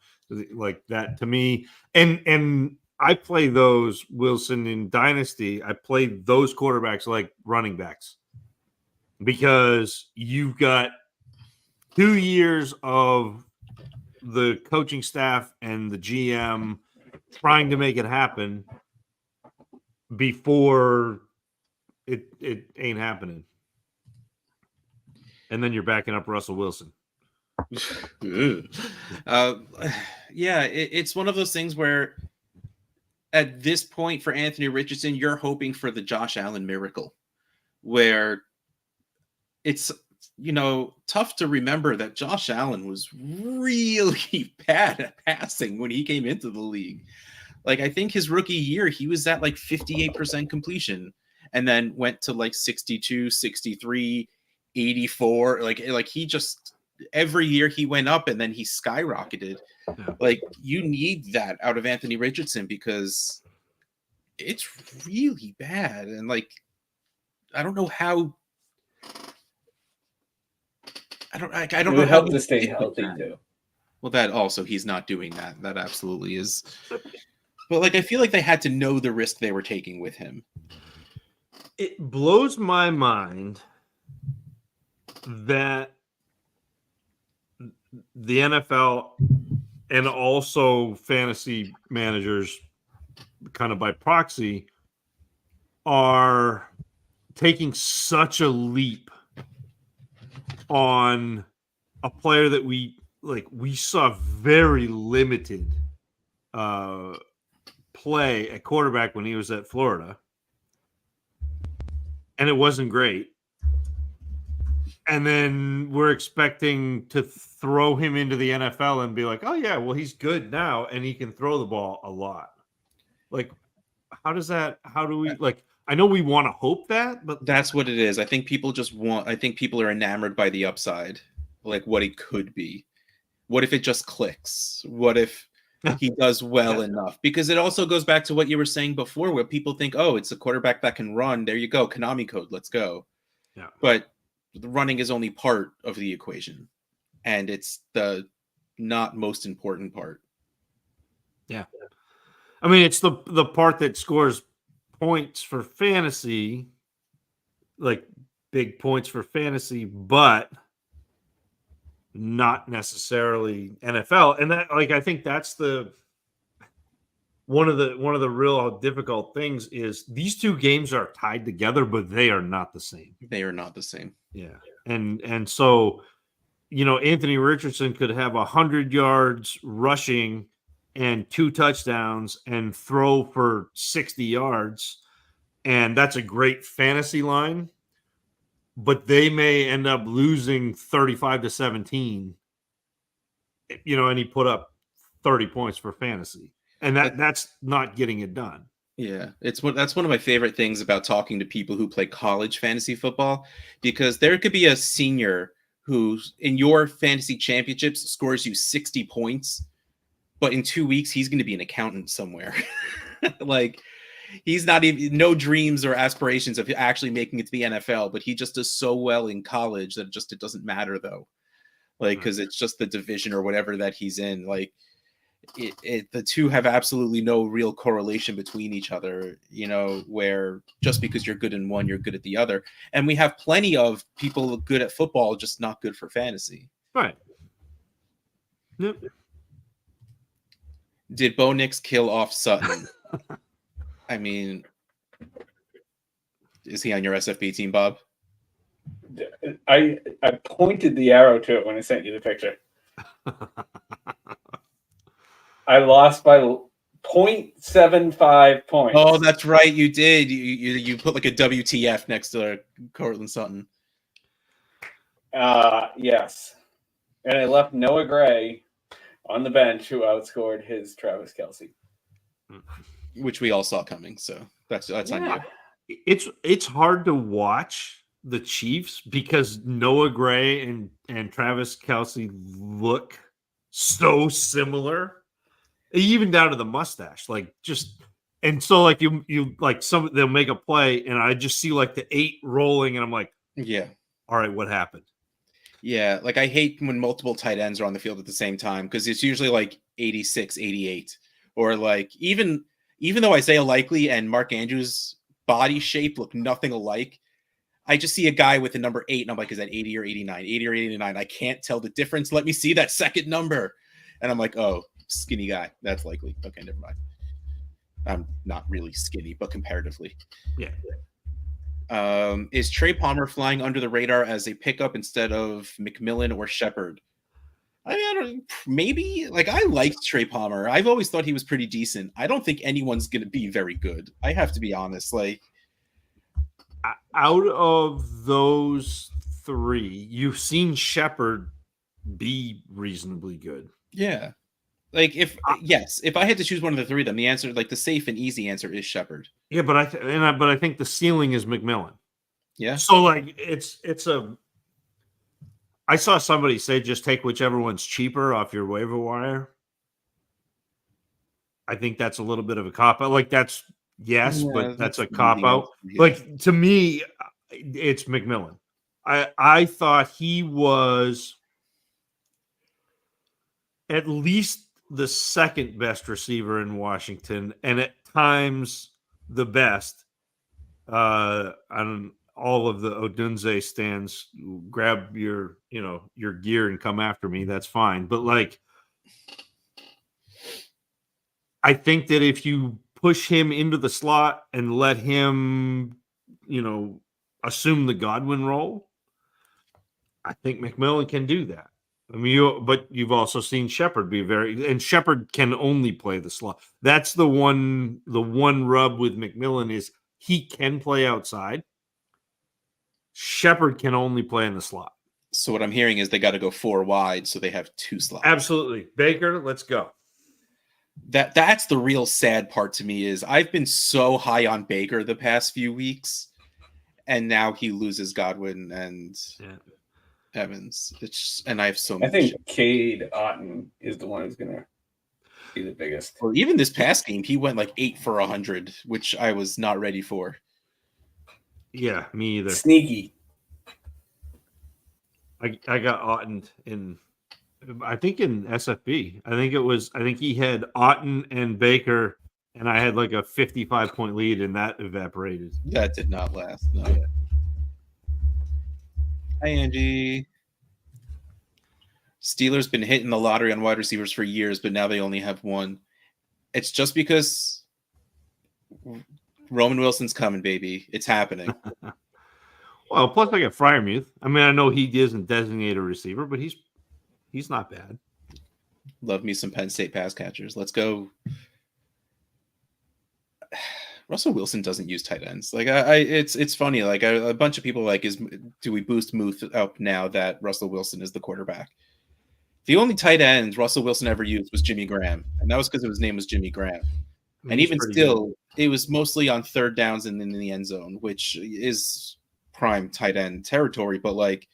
Like that to me. And I play those, Wilson, in Dynasty. I play those quarterbacks like running backs because you've got 2 years of the coaching staff and the GM trying to make it happen before it ain't happening. And then you're backing up Russell Wilson. Yeah, it's one of those things where at this point for Anthony Richardson, you're hoping for the Josh Allen miracle, where it's, tough to remember that Josh Allen was really bad at passing when he came into the league. Like, I think his rookie year, he was at like 58% completion and then went to like 62, 63, 84. Like he just, every year he went up and then he skyrocketed. Yeah. Like, you need that out of Anthony Richardson because it's really bad. And like, I don't know how. I don't know help how to stay healthy too. Well, that also, he's not doing that. That absolutely is. But like, I feel like they had to know the risk they were taking with him. It blows my mind that the NFL and also fantasy managers, kind of by proxy, are taking such a leap on a player that we saw very limited play at quarterback when he was at Florida, and it wasn't great. And then we're expecting to throw him into the NFL and be like, oh yeah, well, he's good now and he can throw the ball a lot. Like, how do we, like, I know we want to hope that, but that's what it is. I think people are enamored by the upside, like what it could be. What if it just clicks? What if he does well enough? Because it also goes back to what you were saying before, where people think, oh, it's a quarterback that can run. There you go. Konami code. Let's go. Yeah. But the running is only part of the equation. And it's the not most important part. Yeah. I mean, it's the part that scores points for fantasy, like big points for fantasy, but not necessarily NFL. And that, like, I think that's one of the real difficult things is these two games are tied together, but they are not the same. They are not the same. Yeah. And so, Anthony Richardson could have 100 yards rushing and 2 touchdowns and throw for 60 yards. And that's a great fantasy line, but they may end up losing 35-17, and he put up 30 points for fantasy. And that's not getting it done. Yeah, that's one of my favorite things about talking to people who play college fantasy football, because there could be a senior who in your fantasy championships scores you 60 points, but in 2 weeks he's going to be an accountant somewhere. Like, he's not even, no dreams or aspirations of actually making it to the NFL, but he just does so well in college that it doesn't matter though. Like, because it's just the division or whatever that he's in. Like, the two have absolutely no real correlation between each other, where just because you're good in one, you're good at the other. And we have plenty of people good at football, just not good for fantasy. Right. Yep. Did Bo Nix kill off Sutton? I mean, is he on your SFB team, Bob? I pointed the arrow to it when I sent you the picture. I lost by 0.75 points. Oh, that's right. You did. You put like a WTF next to Cortland Sutton. Yes. And I left Noah Gray on the bench, who outscored his Travis Kelce. Which we all saw coming. So that's on you. It's hard to watch the Chiefs because Noah Gray and Travis Kelce look so similar, even down to the mustache. Like, just And so like you like they'll make a play and I just see like the 8 rolling and I'm like, Yeah. all right, what happened? Yeah, like I hate when multiple tight ends are on the field at the same time because it's usually like 86, 88. Or like even though Isaiah Likely and Mark Andrews' body shape look nothing alike, I just see a guy with a number 8 and I'm like, is that 80 or 89? 80 or 89. I can't tell the difference. Let me see that second number. And I'm like, oh, skinny guy. That's Likely. Okay, never mind. I'm not really skinny, but comparatively. Yeah. Is Trey Palmer flying under the radar as a pickup instead of McMillan or Shepard? I mean, I don't, maybe. Like, I liked Trey Palmer. I've always thought he was pretty decent. I don't think anyone's going to be very good. I have to be honest. Like, out of those 3, you've seen Shepard be reasonably good. Yeah. Like, if I had to choose one of the 3 of them, the answer, like the safe and easy answer, is Shepard. Yeah, but I think the ceiling is McMillan. Yeah. So like I saw somebody say just take whichever one's cheaper off your waiver wire. I think that's a little bit of a cop out. Like that's but that's a cop out. Yeah. Like to me, it's McMillan. I thought he was at least the second best receiver in Washington, and at times the best. On all of the Odunze stands, grab your gear and come after me. That's fine. But like, I think that if you push him into the slot and let him, assume the Godwin role, I think McMillan can do that. I mean, but you've also seen Shepard be and Shepard can only play the slot. That's the one rub with McMillan is he can play outside. Shepard can only play in the slot. So what I'm hearing is they got to go 4 wide, so they have 2 slots. Absolutely. Baker, let's go. That's the real sad part to me is I've been so high on Baker the past few weeks, and now he loses Godwin and Evans. And I have so much. I think Cade Otton is the one who's gonna be the biggest. Well, even this past game, he went like 8 for 100, which I was not ready for. Yeah, me either. Sneaky. I got Otton in SFB. I think he had Otton and Baker, and I had like a 55-point lead, and that evaporated. That did not last. No. Hi, Angie. Steelers been hitting the lottery on wide receivers for years, but now they only have 1. It's just because Roman Wilson's coming, baby. It's happening. Well, plus I got Freiermuth. I mean, I know he isn't designated a receiver, but he's not bad. Love me some Penn State pass catchers. Let's go. Russell Wilson doesn't use tight ends. Like it's funny. Like a bunch of people like, do we boost Muth up now that Russell Wilson is the quarterback? The only tight end Russell Wilson ever used was Jimmy Graham, and that was because his name was Jimmy Graham. And even still, it was mostly on 3rd downs and in the end zone, which is prime tight end territory. But like,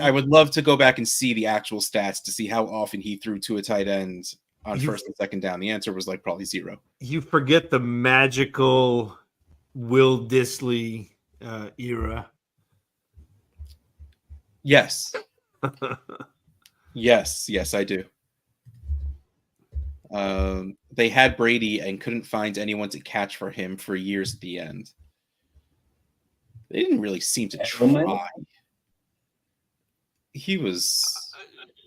I would love to go back and see the actual stats to see how often he threw to a tight end on 1st and 2nd down. The answer was like probably 0. You forget the magical Will Dissly era. Yes. Yes, I do. They had Brady and couldn't find anyone to catch for him for years at the end. They didn't really seem to try. He was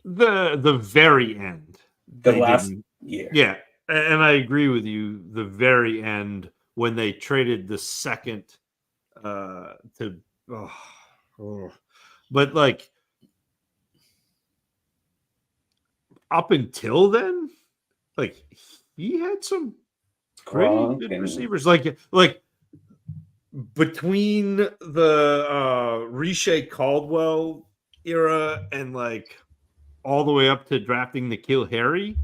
the very end. The last year. Yeah. And I agree with you. The very end when they traded the second but like up until then, like he had some pretty good receivers. Like between the Riche Caldwell era and like all the way up to drafting N'Keal Harry,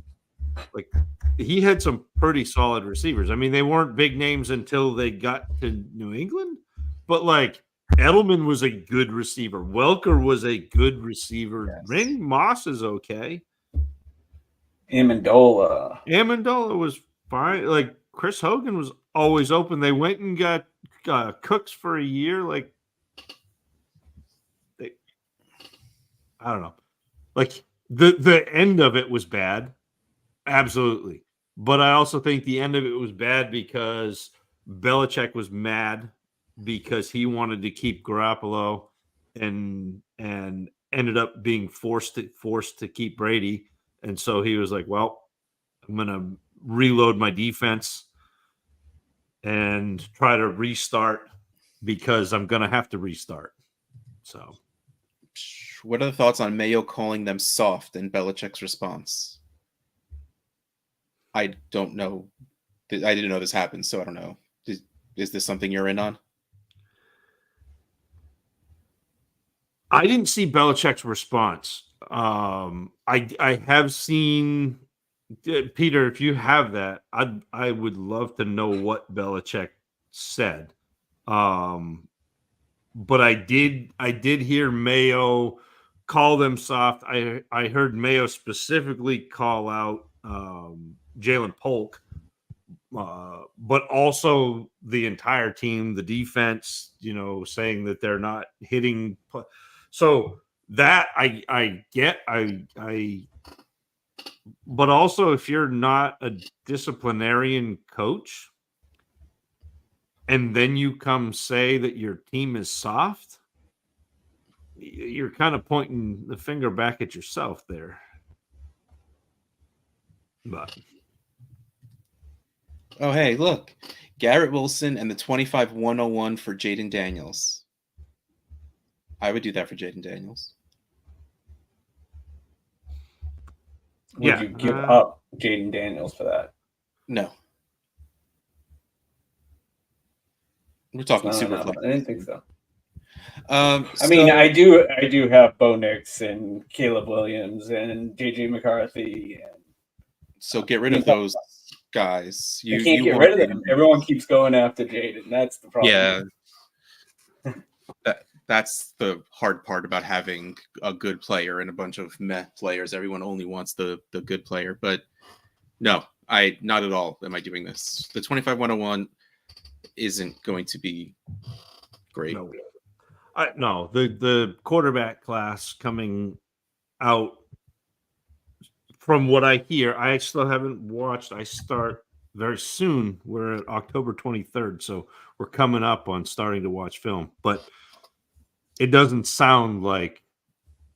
like he had some pretty solid receivers. I mean, they weren't big names until they got to New England, but like Edelman was a good receiver. Welker was a good receiver. Yes. Randy Moss is okay. Amendola was fine. Like Chris Hogan was always open. They went and got Cooks for a year. Like I don't know. Like the end of it was bad, absolutely. But I also think the end of it was bad because Belichick was mad because he wanted to keep Garoppolo and ended up being forced to keep Brady. And so he was like, well, I'm gonna reload my defense and try to restart because I'm gonna have to restart. So What are the thoughts on Mayo calling them soft and Belichick's response? I don't know. I didn't know this happened, so I don't know. Is this something you're in on? I didn't see Belichick's response. I have seen Peter. If you have that, I would love to know what Belichick said. But I did hear Mayo call them soft. I heard Mayo specifically call out Jalen Polk, but also the entire team, the defense. Saying that they're not hitting. So that I get. But also if you're not a disciplinarian coach, and then you come say that your team is soft, you're kind of pointing the finger back at yourself there. But Oh, hey, look. Garrett Wilson and the 25-101 for Jaden Daniels. I would do that for Jaden Daniels. Would you give up Jaden Daniels for that? No. We're talking super I flex. didn't think so. I mean, I do have Bo Nix and Caleb Williams and JJ McCarthy. And, so get rid of those guys. You can't get rid of them. Everyone keeps going after Jaden. That's the problem. Yeah. That's the hard part about having a good player and a bunch of meh players. Everyone only wants the good player. But no, not at all am I doing this. The 25-101 isn't going to be great. No, the quarterback class coming out, from what I hear, I still haven't watched. I start very soon. We're at October 23rd, so we're coming up on starting to watch film. But it doesn't sound like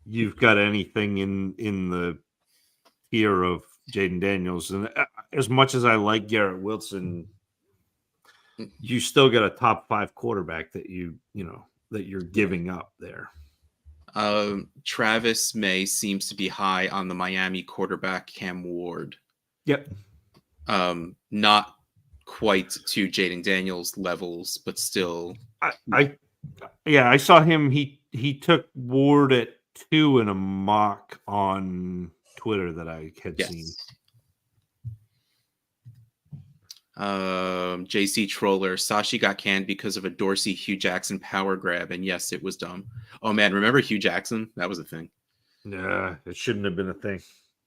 you've got anything in the tier of Jaden Daniels. And as much as I like Garrett Wilson, you still got a top 5 quarterback that that you're giving up there. Travis May seems to be high on the Miami quarterback Cam Ward. Yep. Not quite to Jaden Daniels levels, but still. I saw him. He took Ward at 2 in a mock on Twitter that I had seen. JC Troller, Sashi got canned because of a Dorsey Hugh Jackson power grab, and yes, it was dumb. Oh man, remember Hugh Jackson? That was a thing. Nah, it shouldn't have been a thing.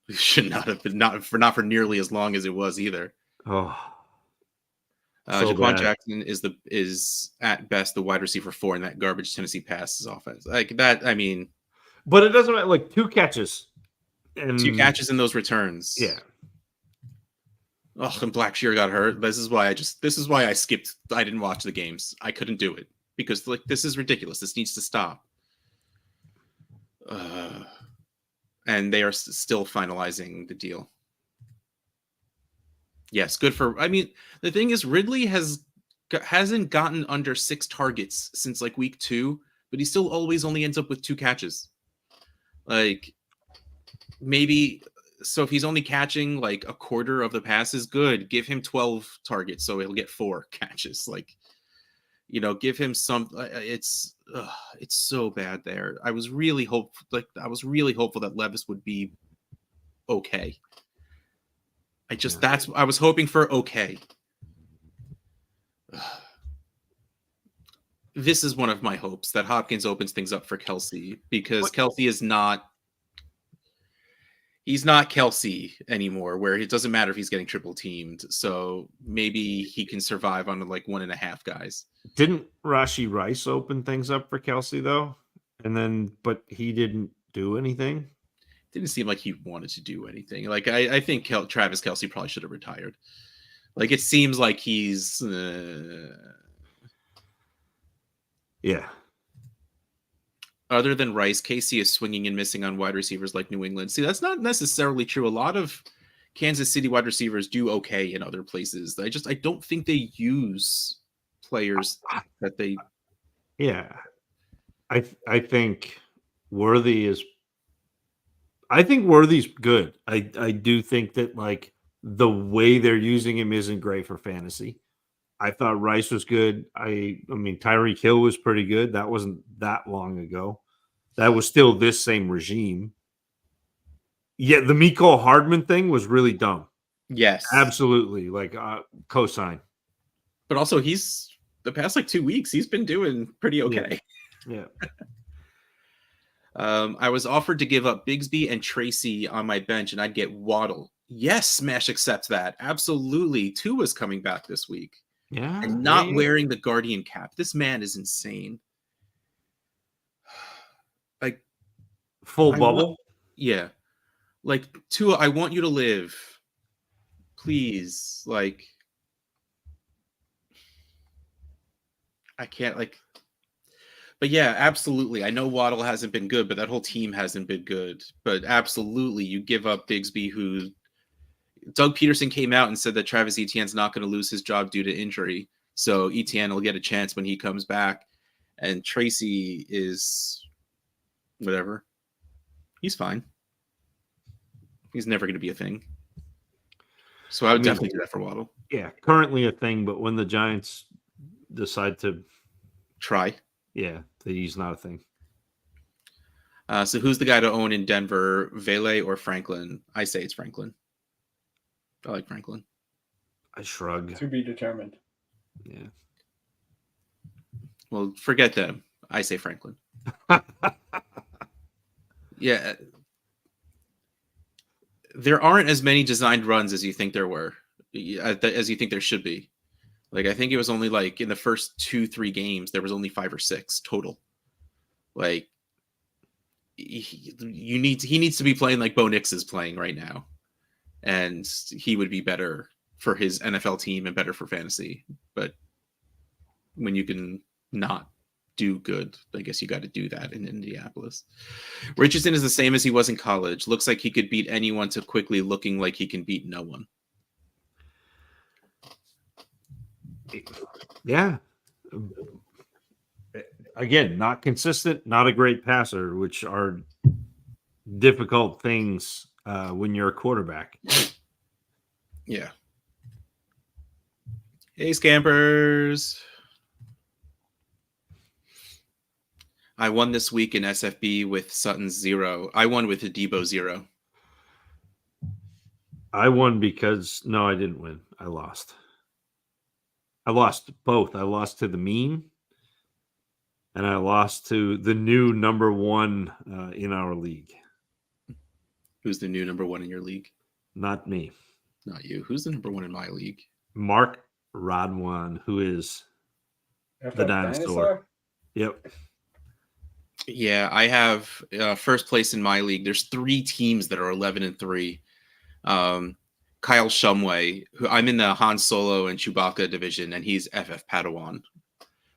It should not have been, not for nearly as long as it was either. Oh, so Jaquan Jackson is at best the wide receiver 4 in that garbage Tennessee passes offense. Like that, I mean, but it doesn't matter. Like 2 catches and 2 catches in those returns. Yeah. Oh, and Blackshear got hurt. This is why I skipped. I didn't watch the games. I couldn't do it because this is ridiculous. This needs to stop. And they are still finalizing the deal. Yes, good for. I mean, the thing is, Ridley hasn't gotten under 6 targets since like week 2, but he still always only ends up with 2 catches. Like maybe. So if he's only catching like a quarter of the passes, good. Give him 12 targets so he'll get 4 catches. Like, give him some. It's so bad there. I was really hopeful that Levis would be okay. I was hoping for okay. This is one of my hopes that Hopkins opens things up for Kelsey because Kelsey is not. He's not Kelsey anymore, where it doesn't matter if he's getting triple teamed. So maybe he can survive on like 1.5 guys. Didn't Rashi Rice open things up for Kelsey though? And then, but he didn't do anything. Didn't seem like he wanted to do anything. Like I think Travis Kelsey probably should have retired. Like it seems like he's yeah. Other than Rice, KC is swinging and missing on wide receivers like New England. See, that's not necessarily true. A lot of Kansas City wide receivers do okay in other places. I don't think they use players that they. Yeah, I think Worthy is. I think Worthy's good. I do think that like the way they're using him isn't great for fantasy. I thought Rice was good. I mean Tyreek Hill was pretty good. That wasn't that long ago. That was still this same regime. Yeah, the Mecole Hardman thing was really dumb. Yes, Absolutely, like cosign. but also he's the past like 2 weeks he's been doing pretty okay. Yeah. I was offered to give up Bigsby and Tracy on my bench, and I'd get Waddle. Yes, Smash accepts that. Absolutely. Tua's coming back this week. Yeah. And not wearing the Guardian cap. This man is insane. Like full bubble. Yeah. Like Tua, I want you to live. Please. Like I can't like. But yeah, absolutely. I know Waddle hasn't been good, but that whole team hasn't been good. But absolutely, you give up Bigsby, who Doug Peterson came out and said that Travis Etienne's not going to lose his job due to injury. So Etienne will get a chance when he comes back. And Tracy is whatever. He's fine. He's never going to be a thing. So I would definitely do that for Waddle. Yeah, currently a thing, but when the Giants decide to try, yeah, he's not a thing. So who's the guy to own in Denver, Vele or Franklin? I say it's Franklin. I like Franklin. I shrug. To be determined. Yeah. Well, forget them. I say Franklin. Yeah. There aren't as many designed runs as you think there were, as you think there should be. Like, I think it was only like in the first 2-3 games, there was only 5 or 6 total. Like, he needs to be playing like Bo Nix is playing right now. And he would be better for his NFL team and better for fantasy. But when you can not do good, I guess you got to do that in Indianapolis. Richardson is the same as he was in college. Looks like he could beat anyone too quickly, looking like he can beat no one. Yeah. Again, not consistent, not a great passer, which are difficult things when you're a quarterback. Yeah. Hey, Scampers. I won this week in SFB with Sutton's 0. I won with a Debo 0. I won because no, I didn't win. I lost. I lost both. I lost to the mean, and I lost to the new number 1 in our league. Who's the new number 1 in your league? Not me. Not you. Who's the number 1 in my league? Mark Rodwan, who is the dinosaur. Yep. Yeah, I have first place in my league. There's 3 teams that are 11-3. Kyle Shumway, who I'm in the Han Solo and Chewbacca division, and he's FF Padawan.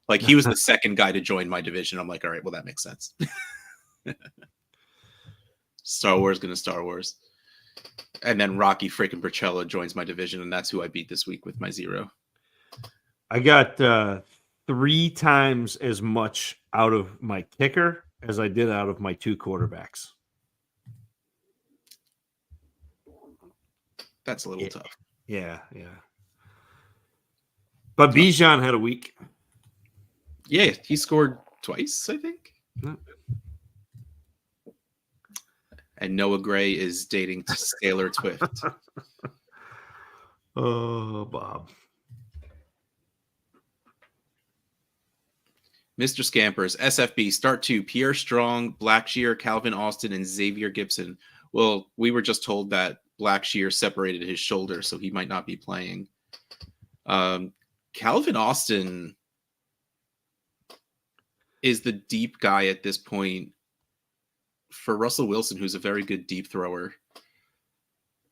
Like, he was the second guy to join my division. I'm like, all right, well, that makes sense. Star Wars gonna Star Wars. And then Rocky freaking Burchella joins my division, and that's who I beat this week with my 0. I got 3 times as much out of my kicker as I did out of my 2 quarterbacks. That's a little tough. Yeah. But Bijan had a week. Yeah, he scored twice, I think. Yeah. And Noah Gray is dating Taylor Swift. Oh, Bob. Mr. Scampers, SFB, start 2, Pierre Strong, Blackshear, Calvin Austin, and Xavier Gibson. Well, we were just told that Blackshear separated his shoulder, so he might not be playing. Calvin Austin is the deep guy at this point for Russell Wilson, who's a very good deep thrower.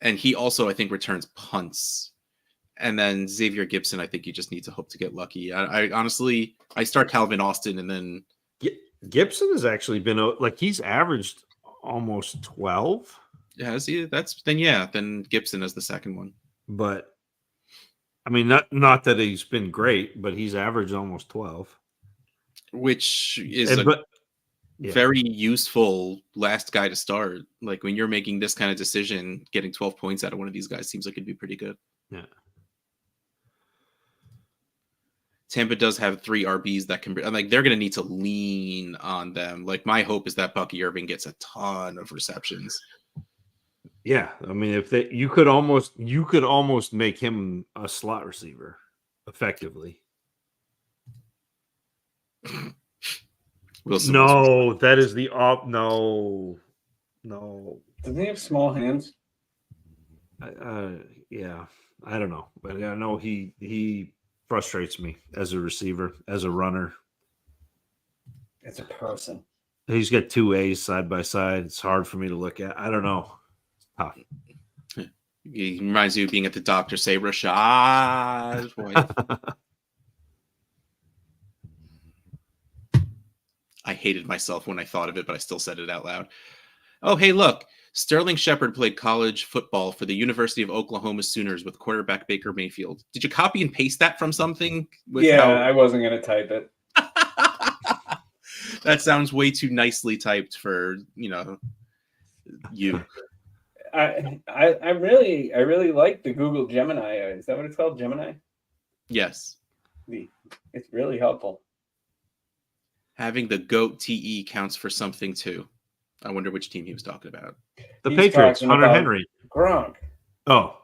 And he also, I think, returns punts. And then Xavier Gibson, I think you just need to hope to get lucky. I honestly, I start Calvin Austin and then Gibson has actually been like he's averaged almost 12. Yeah, see, then Gibson is the second one. But I mean, not that he's been great, but he's averaged almost 12, which is very useful last guy to start. Like when you're making this kind of decision, getting 12 points out of one of these guys seems like it'd be pretty good. Yeah. Tampa does have 3 RBs that can be, like, they're going to need to lean on them. Like, my hope is that Bucky Irving gets a ton of receptions. Yeah, I mean, if you could almost make him a slot receiver effectively. Wilson that is the no. Doesn't he have small hands? Yeah, I don't know, but I know he frustrates me as a receiver, as a runner. As a person. He's got 2 A's side by side. It's hard for me to look at. I don't know. It's tough. He reminds me of being at the doctor, say Rashad's wife. I hated myself when I thought of it, but I still said it out loud. Oh, hey, look. Sterling Shepard played college football for the University of Oklahoma Sooners with quarterback Baker Mayfield. Did you copy and paste that from something? I wasn't going to type it. That sounds way too nicely typed for, you. I really like the Google Gemini. Is that what it's called? Gemini? Yes. It's really helpful. Having the GOAT TE counts for something too. I wonder which team he was talking about. The Patriots, Hunter Henry. Gronk. Oh,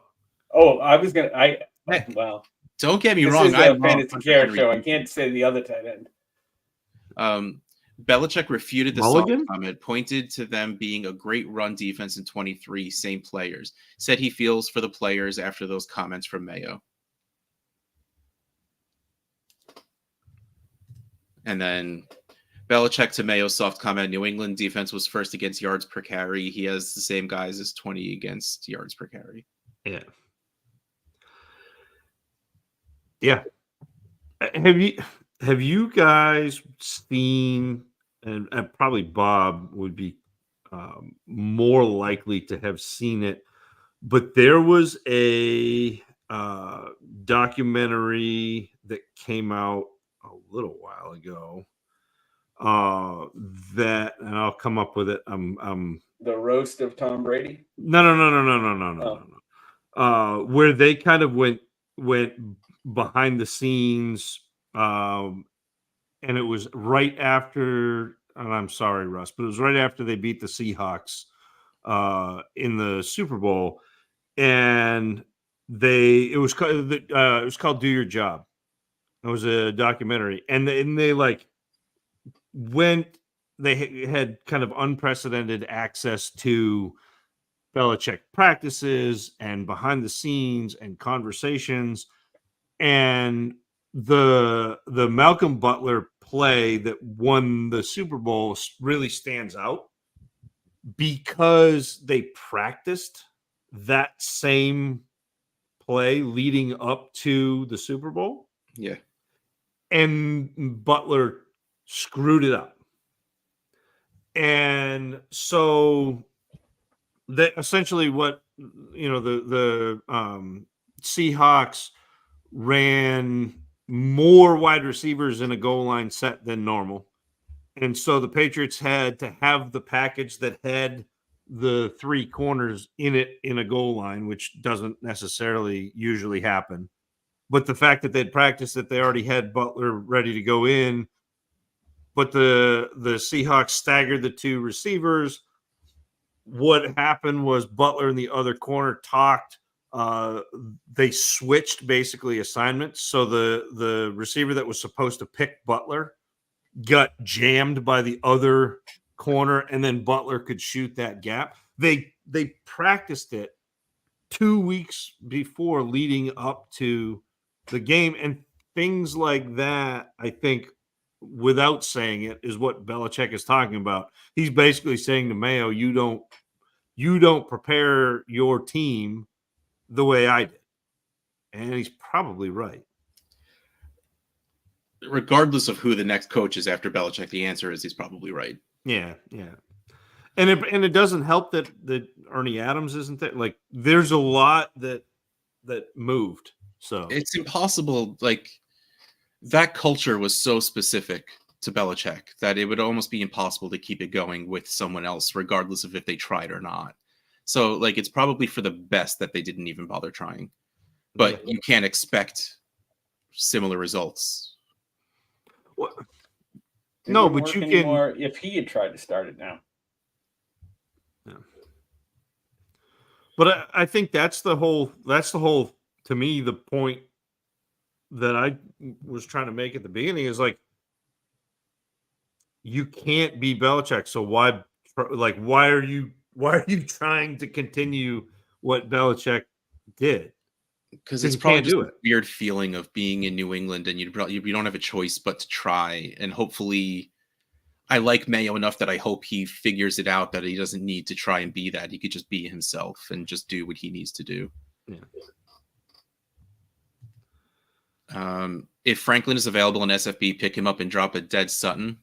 I was going to, wow. Don't get me wrong. I fantasy care show. I can't say the other tight end. Belichick refuted the Salk comment, pointed to them being a great run defense in 23, same players. Said he feels for the players after those comments from Mayo. And then Belichick to Mayo soft comment, New England defense was first against yards per carry. He has the same guys as 20 against yards per carry. Yeah. Yeah. Have you guys seen, and probably Bob would be more likely to have seen it, but there was a documentary that came out a little while ago that, and I'll come up with it. The roast of Tom Brady. No. Where they kind of went behind the scenes, and it was right after. And I'm sorry, Russ, but it was right after they beat the Seahawks in the Super Bowl, and it was called "Do Your Job." It was a documentary, and they like they had kind of unprecedented access to Belichick practices and behind the scenes and conversations, and the Malcolm Butler play that won the Super Bowl really stands out because they practiced that same play leading up to the Super Bowl. Yeah. And Butler screwed it up. And so that essentially what, the Seahawks ran more wide receivers in a goal line set than normal. And so the Patriots had to have the package that had the 3 corners in it in a goal line, which doesn't necessarily usually happen. But the fact that they'd practiced that they already had Butler ready to go in, but the Seahawks staggered the 2 receivers. What happened was Butler in the other corner talked. They switched basically assignments. So the receiver that was supposed to pick Butler got jammed by the other corner, and then Butler could shoot that gap. they practiced it 2 weeks before leading up to the game, and things like that, I think, without saying it, is what Belichick is talking about. He's basically saying to Mayo, you don't prepare your team the way I did. And he's probably right. Regardless of who the next coach is after Belichick, the answer is he's probably right. Yeah. And it doesn't help that Ernie Adams isn't there. Like, there's a lot that moved. So it's impossible. Like, that culture was so specific to Belichick that it would almost be impossible to keep it going with someone else, regardless of if they tried or not. So, like, it's probably for the best that they didn't even bother trying. But you can't expect similar results. What? No, but you can. If he had tried to start it now. Yeah. But I think that's the whole. To me, the point that I was trying to make at the beginning is, like, you can't be Belichick. So why are you trying to continue what Belichick did? Because it's probably just a weird feeling of being in New England and you don't have a choice but to try. And hopefully, I like Mayo enough that I hope he figures it out, that he doesn't need to try and be that. He could just be himself and just do what he needs to do. Yeah. If Franklin is available in SFB, pick him up and drop a dead Sutton.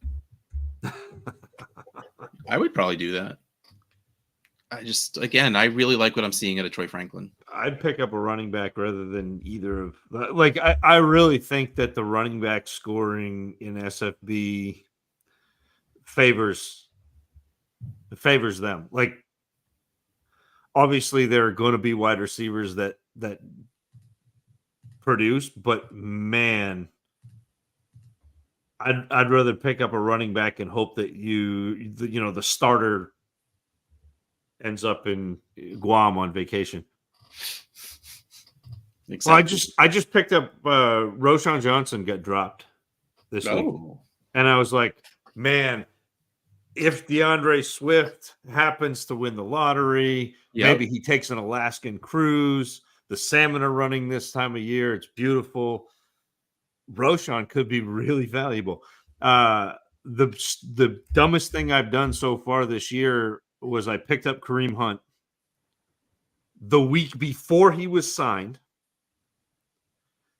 I would probably do that. I really like what I'm seeing out of Troy Franklin. I'd pick up a running back rather than either of. Like, I really think that the running back scoring in SFB favors them. Like, obviously there are going to be wide receivers that produce, but man, I'd rather pick up a running back and hope that the starter ends up in Guam on vacation. Exactly. Well, I just picked up Roschon Johnson got dropped this week, and I was like, man, if DeAndre Swift happens to win the lottery, maybe he takes an Alaskan cruise. The salmon are running this time of year. It's beautiful. Roschon could be really valuable. The dumbest thing I've done so far this year was I picked up Kareem Hunt the week before he was signed.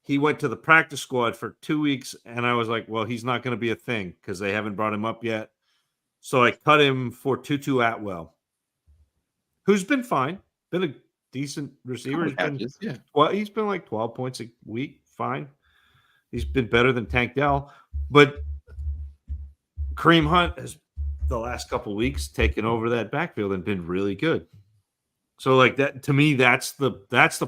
He went to the practice squad for 2 weeks, and I was like, well, he's not going to be a thing because they haven't brought him up yet. So I cut him for Tutu Atwell, who's been fine, been a decent receiver. He's been like 12 points a week, fine. He's been better than Tank Dell, but Kareem Hunt has the last couple of weeks taken over that backfield and been really good. So, like, that, to me, that's the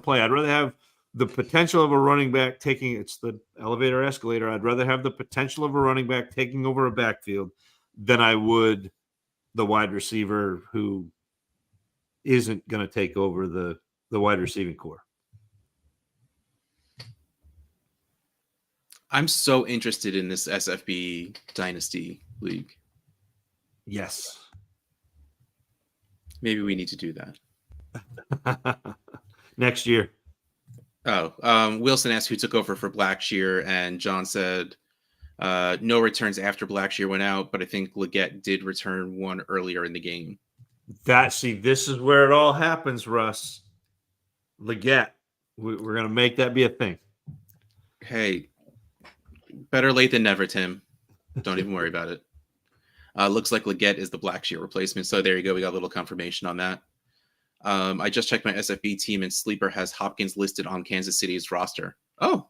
play. I'd rather have the potential of a running back it's the elevator escalator. I'd rather have the potential of a running back taking over a backfield than I would the wide receiver who isn't going to take over the wide receiving core. I'm so interested in this SFB Dynasty League. Yes. Maybe we need to do that. Next year. Oh, Wilson asked who took over for Blackshear, and John said no returns after Blackshear went out, but I think Leggett did return one earlier in the game. This is where it all happens, Russ. Leggett. We're going to make that be a thing. Hey, better late than never, Tim. Don't even worry about it. Looks like Leggett is the Blackshear replacement, so there you go. We got a little confirmation on that. I just checked my SFB team, and Sleeper has Hopkins listed on Kansas City's roster. Oh,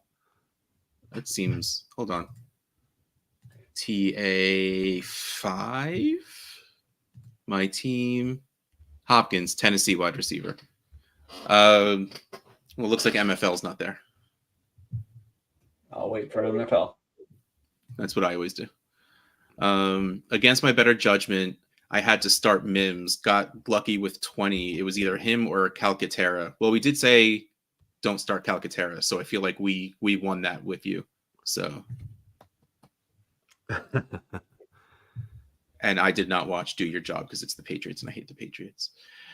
that seems. Hold on. TA5. My team. Hopkins, Tennessee wide receiver. Well, looks like MFL's not there. I'll wait for MFL. That's what I always do. Against my better judgment, I had to start Mims. Got lucky with 20. It was either him or Calcaterra. Well, we did say don't start Calcaterra, so I feel like we won that with you. So, And I did not watch Do Your Job because it's the Patriots and I hate the Patriots.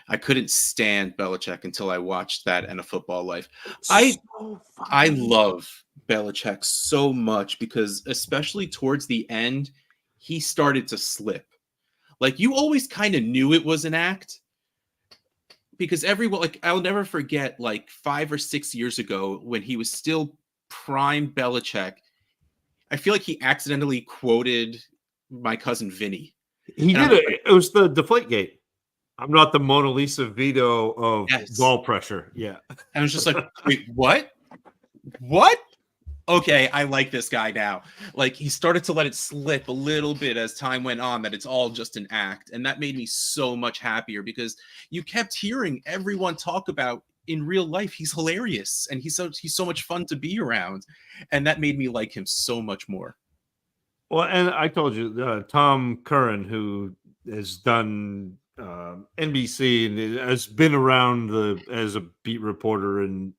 I couldn't stand Belichick until I watched that and A Football Life. I love Belichick so much because especially towards the end, he started to slip. Like you always kind of knew it was an act because everyone like I'll never forget like 5 or 6 years ago when he was still prime Belichick. I feel like he accidentally quoted my cousin Vinny. He And did it. It was the Deflategate. I'm not the Mona Lisa Vito of Yes. ball pressure. Yeah. And I was just like, wait, what? What? Okay, I like this guy now. Like he started to let it slip a little bit as time went on that it's all just an act. And that made me so much happier because you kept hearing everyone talk about in real life he's hilarious and he's so much fun to be around. And that made me like him so much more. Well, and I told you, Tom Curran, who has done NBC and has been around as a beat reporter and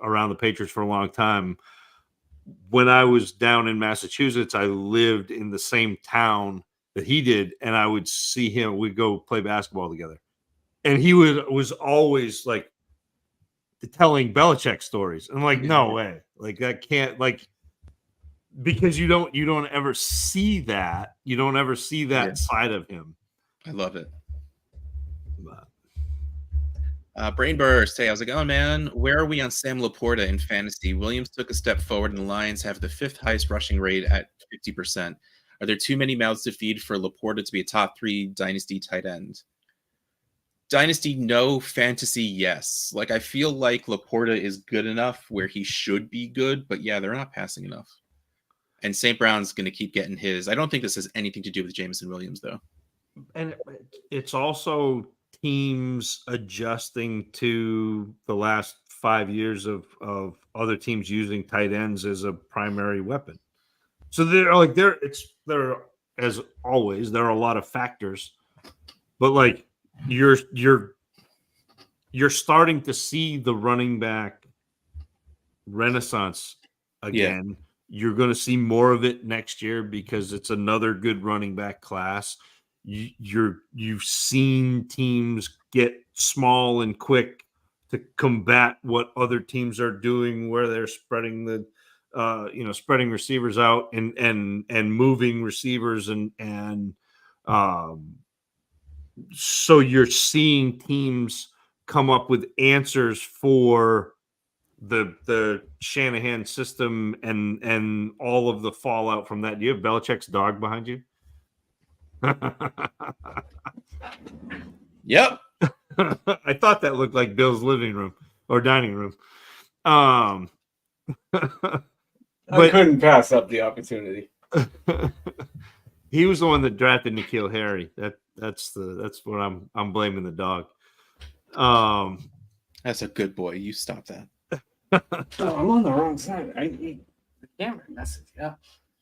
around the Patriots for a long time. When I was down in Massachusetts, I lived in the same town that he did, and I would see him. We'd go play basketball together, and he was always like telling Belichick stories. I'm like, no way, like that can't like. Because you don't ever see that. You don't ever see that side of him. I love it. Brain Burst. Hey, how's it going, man? Where are we on Sam Laporta in fantasy? Williams took a step forward, and the Lions have the 5th highest rushing rate at 50%. Are there too many mouths to feed for Laporta to be a top 3 dynasty tight end? Dynasty, no. Fantasy, yes. Like I feel like Laporta is good enough where he should be good, but yeah, they're not passing enough. And St. Brown's going to keep getting his. I don't think this has anything to do with Jameson Williams, though. And it's also teams adjusting to the last 5 years of other teams using tight ends as a primary weapon. So they're as always, there are a lot of factors, but like you're starting to see the running back renaissance again. Yeah. You're going to see more of it next year because it's another good running back class. You've seen teams get small and quick to combat what other teams are doing, where they're spreading the, spreading receivers out and moving receivers so you're seeing teams come up with answers for the Shanahan system and all of the fallout from that. Do you have Belichick's dog behind you? Yep. I thought that looked like Bill's living room or dining room. I couldn't pass up the opportunity. He was the one that drafted N'Keal Harry. That's what I'm blaming the dog. That's a good boy. You stop that. No, I'm on the wrong side. The camera message. Yeah.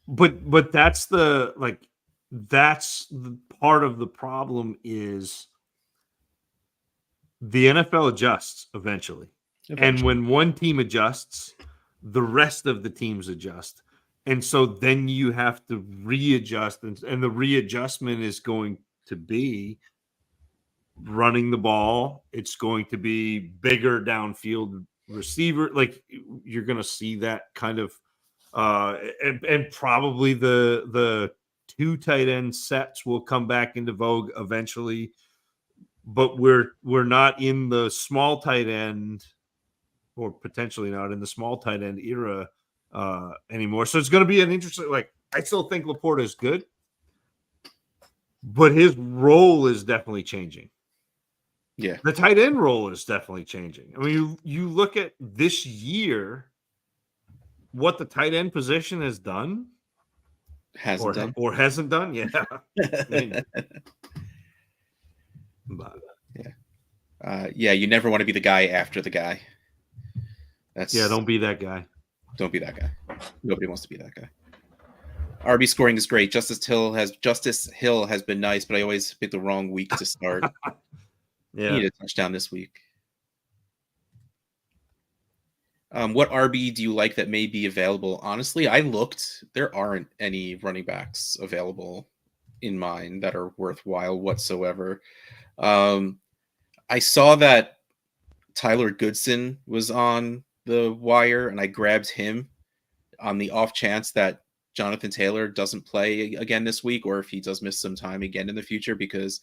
But that's the part of the problem is the NFL adjusts eventually. And when one team adjusts, the rest of the teams adjust. And so then you have to readjust, and the readjustment is going to be running the ball. It's going to be bigger downfield receiver. Like you're going to see that kind of and probably the 2 tight end sets will come back into vogue eventually, but we're not in the small tight end, or potentially not in the small tight end era anymore. So it's going to be an interesting, I still think Laporta is good, but his role is definitely changing. Yeah. The tight end role is definitely changing. I mean, you look at this year, what the tight end position has done. Hasn't done. Yeah. But, yeah. You never want to be the guy after the guy. Don't be that guy. Don't be that guy. Nobody wants to be that guy. RB scoring is great. Justice Hill has been nice, but I always pick the wrong week to start. Yeah. He need a touchdown this week. What RB do you like that may be available? Honestly, I looked. There aren't any running backs available in mind that are worthwhile whatsoever. I saw that Tyler Goodson was on the wire, and I grabbed him on the off chance that Jonathan Taylor doesn't play again this week, or if he does miss some time again in the future, because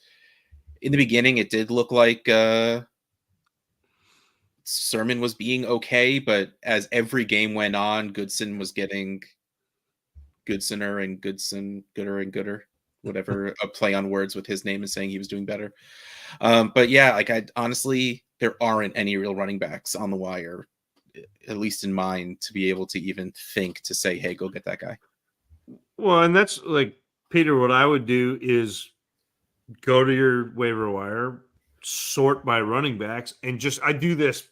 in the beginning it did look like Sermon was being okay, but as every game went on, Goodson was getting Goodsoner and Goodson, gooder and gooder, whatever a play on words with his name and saying he was doing better. But yeah, like I honestly, there aren't any real running backs on the wire, at least in mind, to be able to even think to say, hey, go get that guy. Well, and that's like, Peter, what I would do is go to your waiver wire, sort by running backs, and I do this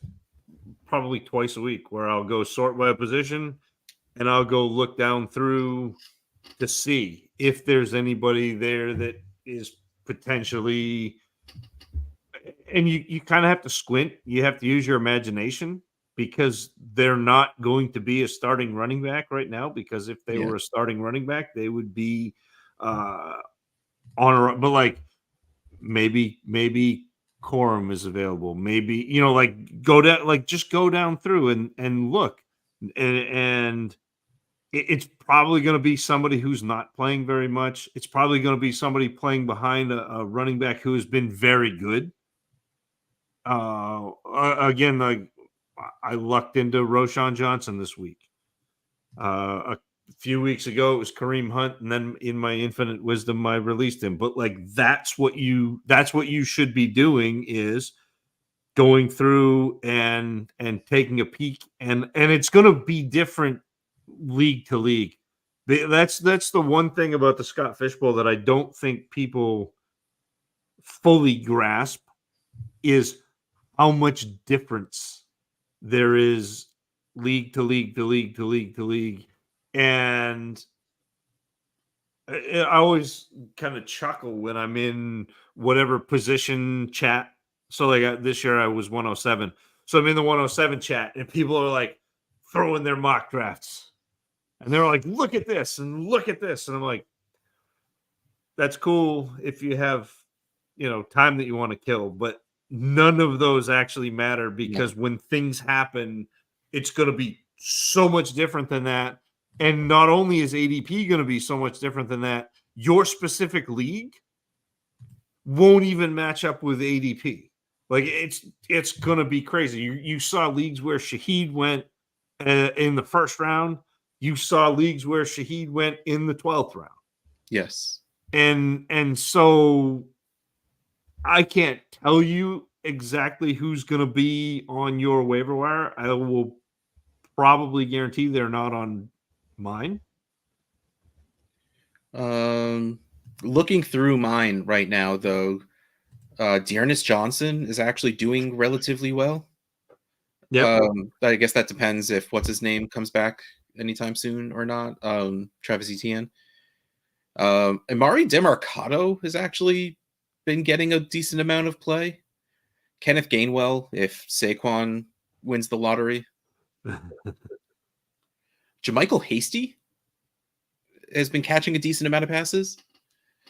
probably twice a week where I'll go sort by a position and I'll go look down through to see if there's anybody there that is potentially, and you kind of have to squint. You have to use your imagination, because they're not going to be a starting running back right now, because if they were a starting running back, they would be on a, but like maybe Corum is available. Maybe, like go down, like just go down through and look, and it's probably going to be somebody who's not playing very much. It's probably going to be somebody playing behind a running back who has been very good. Again, like I lucked into Roshan Johnson this week. A few weeks ago, it was Kareem Hunt, and then in my infinite wisdom, I released him. But like that's what you should be doing, is going through and taking a peek, and it's going to be different league to league. That's the one thing about the Scott Fishbowl that I don't think people fully grasp, is how much difference there is league to league to league to league to league. And I always kind of chuckle when I'm in whatever position chat. So like this year I was 107. So I'm in the 107 chat and people are like throwing their mock drafts. And they're like, look at this and look at this. And I'm like, that's cool if you have, time that you want to kill, but none of those actually matter, because when things happen, it's going to be so much different than that. And not only is ADP going to be so much different than that, your specific league won't even match up with ADP. Like it's going to be crazy. You saw leagues where Shaheed went in the first round. You saw leagues where Shaheed went in the 12th round. Yes. And so I can't tell you exactly who's going to be on your waiver wire. I will probably guarantee they're not on mine. Looking through mine right now, though, Dearness Johnson is actually doing relatively well. Yeah. I guess that depends if what's his name comes back anytime soon or not. Travis Etienne. Amari DeMarcado has actually been getting a decent amount of play. Kenneth Gainwell, if Saquon wins the lottery. Jermichael Hasty has been catching a decent amount of passes.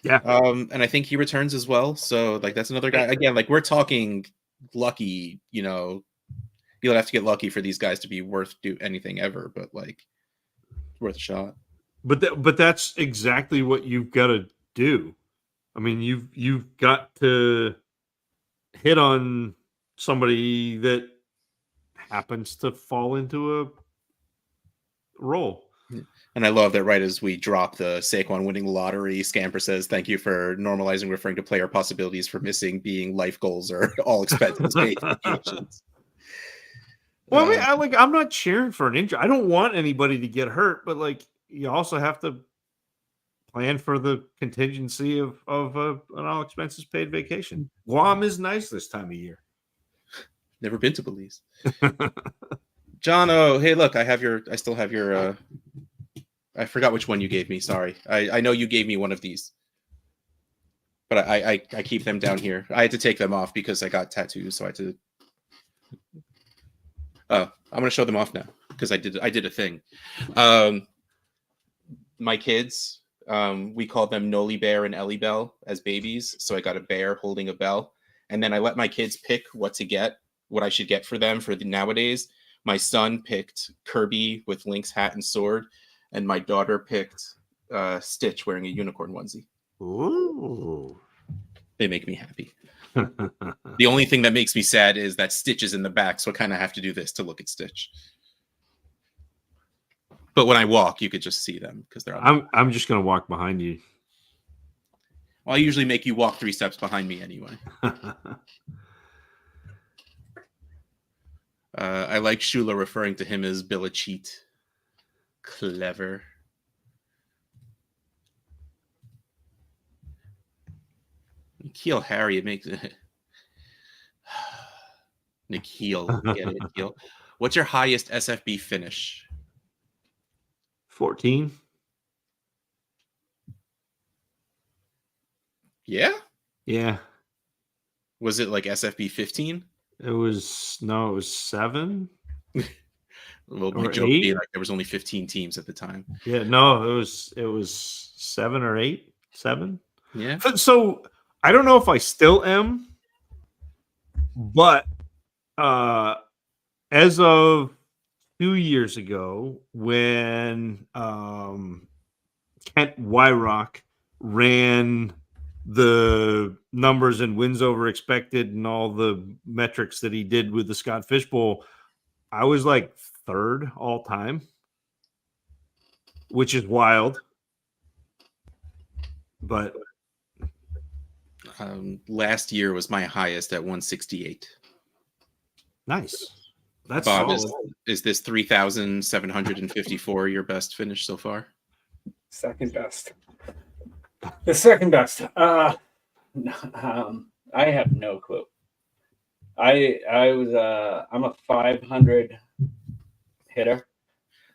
Yeah. And I think he returns as well. So like that's another guy. Again, like we're talking lucky, you'll have to get lucky for these guys to be worth anything ever, but like worth a shot. But that's exactly what you've got to do. I mean, you've got to hit on somebody that happens to fall into a role. And I love that right as we drop the Saquon winning the lottery, Scamper says, thank you for normalizing referring to player possibilities for missing being life goals or all expenses paid vacations. Well, I mean, I'm not cheering for an injury. I don't want anybody to get hurt, but like you also have to plan for the contingency of an all expenses paid vacation. Guam is nice this time of year. Never been to Belize. John, oh, hey, look, I still have your, I forgot which one you gave me. Sorry. I know you gave me one of these, but I keep them down here. I had to take them off because I got tattoos. So I had to, I'm going to show them off now because I did a thing. My kids, We called them Noli Bear and Ellie Bell as babies. So I got a bear holding a bell. And then I let my kids pick what I should get for them for the nowadays. My son picked Kirby with Link's hat and sword. And my daughter picked Stitch wearing a unicorn onesie. Ooh. They make me happy. The only thing that makes me sad is that Stitch is in the back. So I kind of have to do this to look at Stitch. But when I walk, you could just see them because they're on. I'm just gonna walk behind you. Well, I usually make you walk 3 steps behind me anyway. I like Shula referring to him as Billicheat. Clever. Nikhil Harry, it makes it. Nikhil, get it, Nikhil. What's your highest SFB finish? 14. Yeah? Yeah. Was it like SFB 15? It was 7. Well, my Or joke 8? being like there was only 15 teams at the time. Yeah, no, it was 7 or 8. 7. Yeah. So I don't know if I still am, but as of 2 years ago, when Kent Wyrock ran the numbers and wins over expected and all the metrics that he did with the Scott Fish Bowl, I was like 3rd all time, which is wild. But last year was my highest at 168. nice. That's Bob, solid. is this 3,754 your best finish so far? Second best. The second best. I have no clue. I'm a 500 hitter.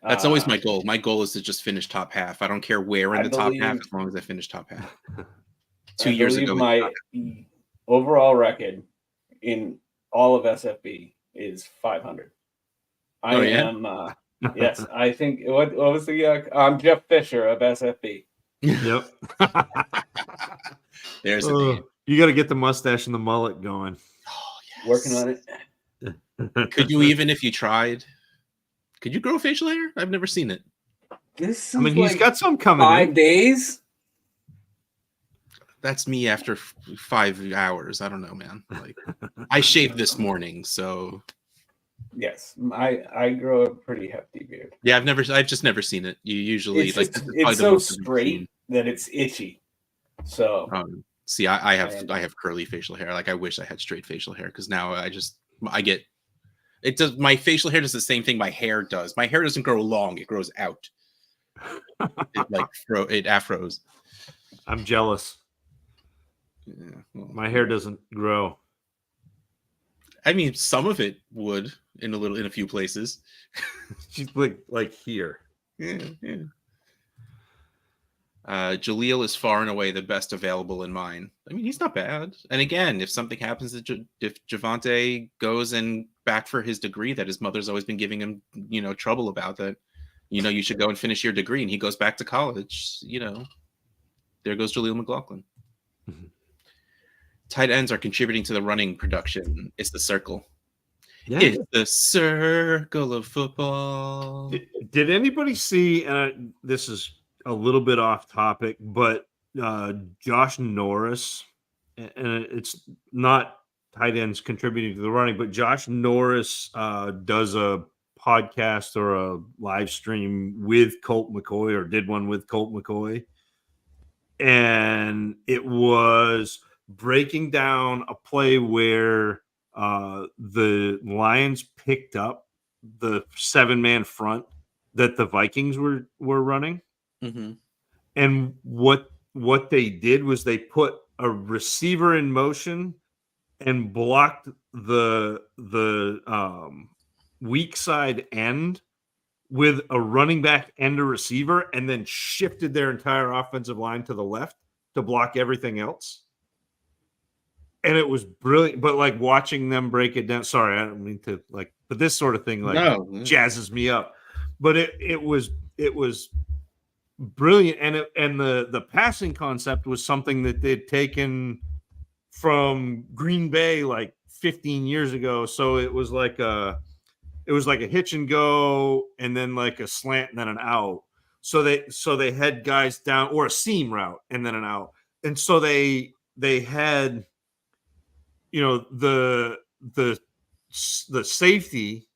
That's always my goal. My goal is to just finish top half. I don't care where in the top half, as long as I finish top half. 2 years ago, my overall record in all of SFB is 500. I am. Yes, I think. What was the? I'm Jeff Fisher of SFB. Yep. There's a name. You got to get the mustache and the mullet going. Oh, yes. Working on it. Could you even if you tried? Could you grow facial hair? I've never seen it. This I mean, is he's got some coming 5 in. days. That's me after 5 hours. I don't know, man. Like, I shaved this morning, so Yes, I grow a pretty hefty beard. yeah. I've just never seen it. You usually It's like just, this is probably it's the so most I've ever seen. straight that it's itchy. So See, I have curly facial hair. Like I wish I had straight facial hair because now I get it does. My facial hair does the same thing my hair does. My hair doesn't grow long; it grows out. It afros. I'm jealous. Yeah, well, My hair doesn't grow. I mean, some of it would in a few places. She's like here. Yeah. Jaleel is far and away the best available in mine. I mean, he's not bad. And again, if something happens to if Javante goes and back for his degree that his mother's always been giving him, trouble about, that, you should go and finish your degree, and he goes back to college, there goes Jaleel McLaughlin. Mhm. Tight ends are contributing to the running production. It's the circle. Yeah. It's the circle of football. Did anybody see? This is a little bit off topic, but Josh Norris, and it's not tight ends contributing to the running, but Josh Norris does a podcast or a live stream with Colt McCoy, or did one with Colt McCoy, and it was breaking down a play where the Lions picked up the 7-man front that the Vikings were running. Mm-hmm. And what they did was they put a receiver in motion and blocked the weak side end with a running back and a receiver, and then shifted their entire offensive line to the left to block everything else. And it was brilliant. But like watching them break it down, sorry, I don't mean to but this sort of thing jazzes me up. But it was brilliant. And the passing concept was something that they'd taken from Green Bay like 15 years ago. So it was like a hitch and go, and then like a slant and then an out. So they had guys down, or a seam route and then an out. And so they had, the safety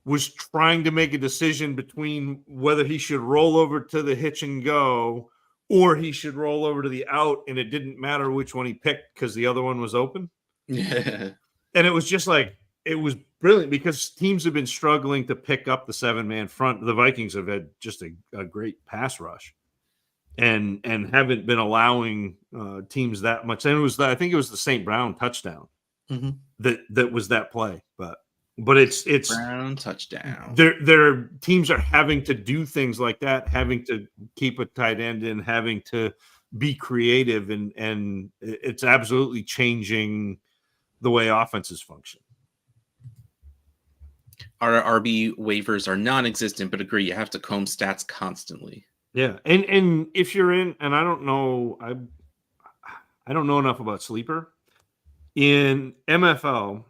was trying to make a decision between whether he should roll over to the hitch and go or he should roll over to the out, and it didn't matter which one he picked because the other one was open. Yeah. And it was just like, it was brilliant because teams have been struggling to pick up the 7-man front. The Vikings have had just a great pass rush and haven't been allowing teams that much. And I think it was the St. Brown touchdown that was that play, but it's Brown touchdown. Their teams are having to do things like that, having to keep a tight end and having to be creative, and it's absolutely changing the way offenses function. Our RB waivers are non-existent, but agree, you have to comb stats constantly. Yeah, and if you're in, and I don't know enough about Sleeper. In MFL,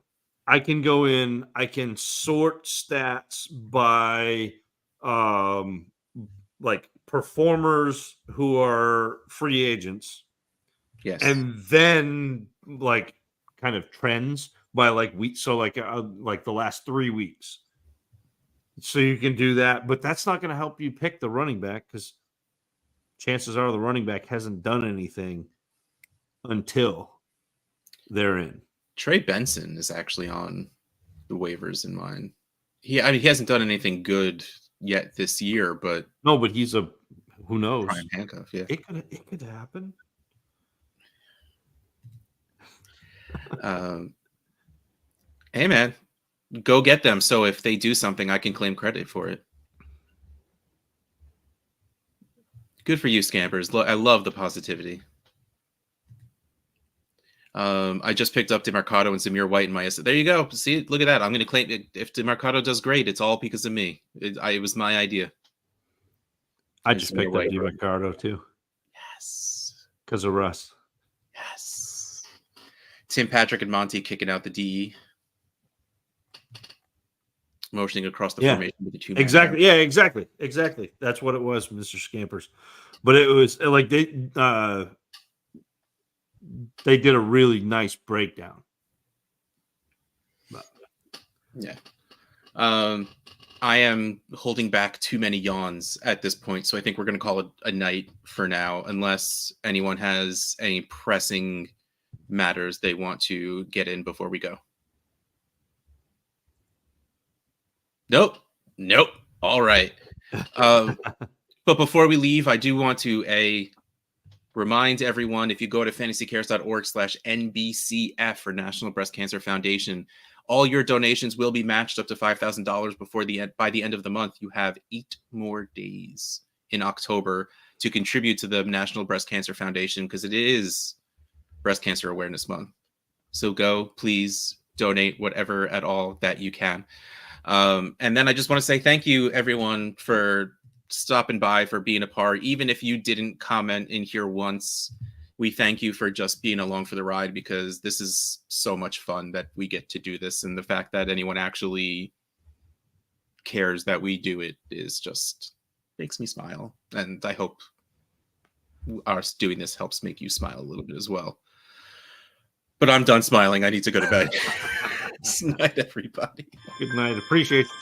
I can go in, I can sort stats by like performers who are free agents. Yes. And then like kind of trends by like week. So like the last 3 weeks. So you can do that, but that's not going to help you pick the running back because chances are the running back hasn't done anything until they're in. Trey Benson is actually on the waivers in mine. He hasn't done anything good yet this year, but he's who knows? Prime handcuff, yeah. It could happen. Hey man, go get them. So if they do something, I can claim credit for it. Good for you, Scampers. I love the positivity. I just picked up DeMarcado and Zamir White in my. There you go. See, look at that. I'm going to claim it. If DeMarcado does great, it's all because of me. It was my idea. I just picked up DeMarcado too. Yes. Because of Russ. Yes. Tim Patrick and Monty kicking out the DE. Motioning across the formation with the two. Exactly. Yeah, exactly. That's what it was, Mr. Scampers. But it was like they did a really nice breakdown. Yeah. I am holding back too many yawns at this point, so I think we're going to call it a night for now, unless anyone has any pressing matters they want to get in before we go. Nope. All right. But before we leave, I do want to remind everyone, if you go to fantasycares.org/NBCF for National Breast Cancer Foundation, all your donations will be matched up to $5,000 by the end of the month. You have 8 more days in October to contribute to the National Breast Cancer Foundation because it is Breast Cancer Awareness Month. So go, please donate whatever at all that you can. And then I just want to say thank you, everyone, for stopping by, for being a part. Even if you didn't comment in here once, we thank you for just being along for the ride, because this is so much fun that we get to do this. And the fact that anyone actually cares that we do it is just makes me smile. And I hope us doing this helps make you smile a little bit as well. But I'm done smiling. I need to go to bed. Good night, everybody. Good night. Appreciate it.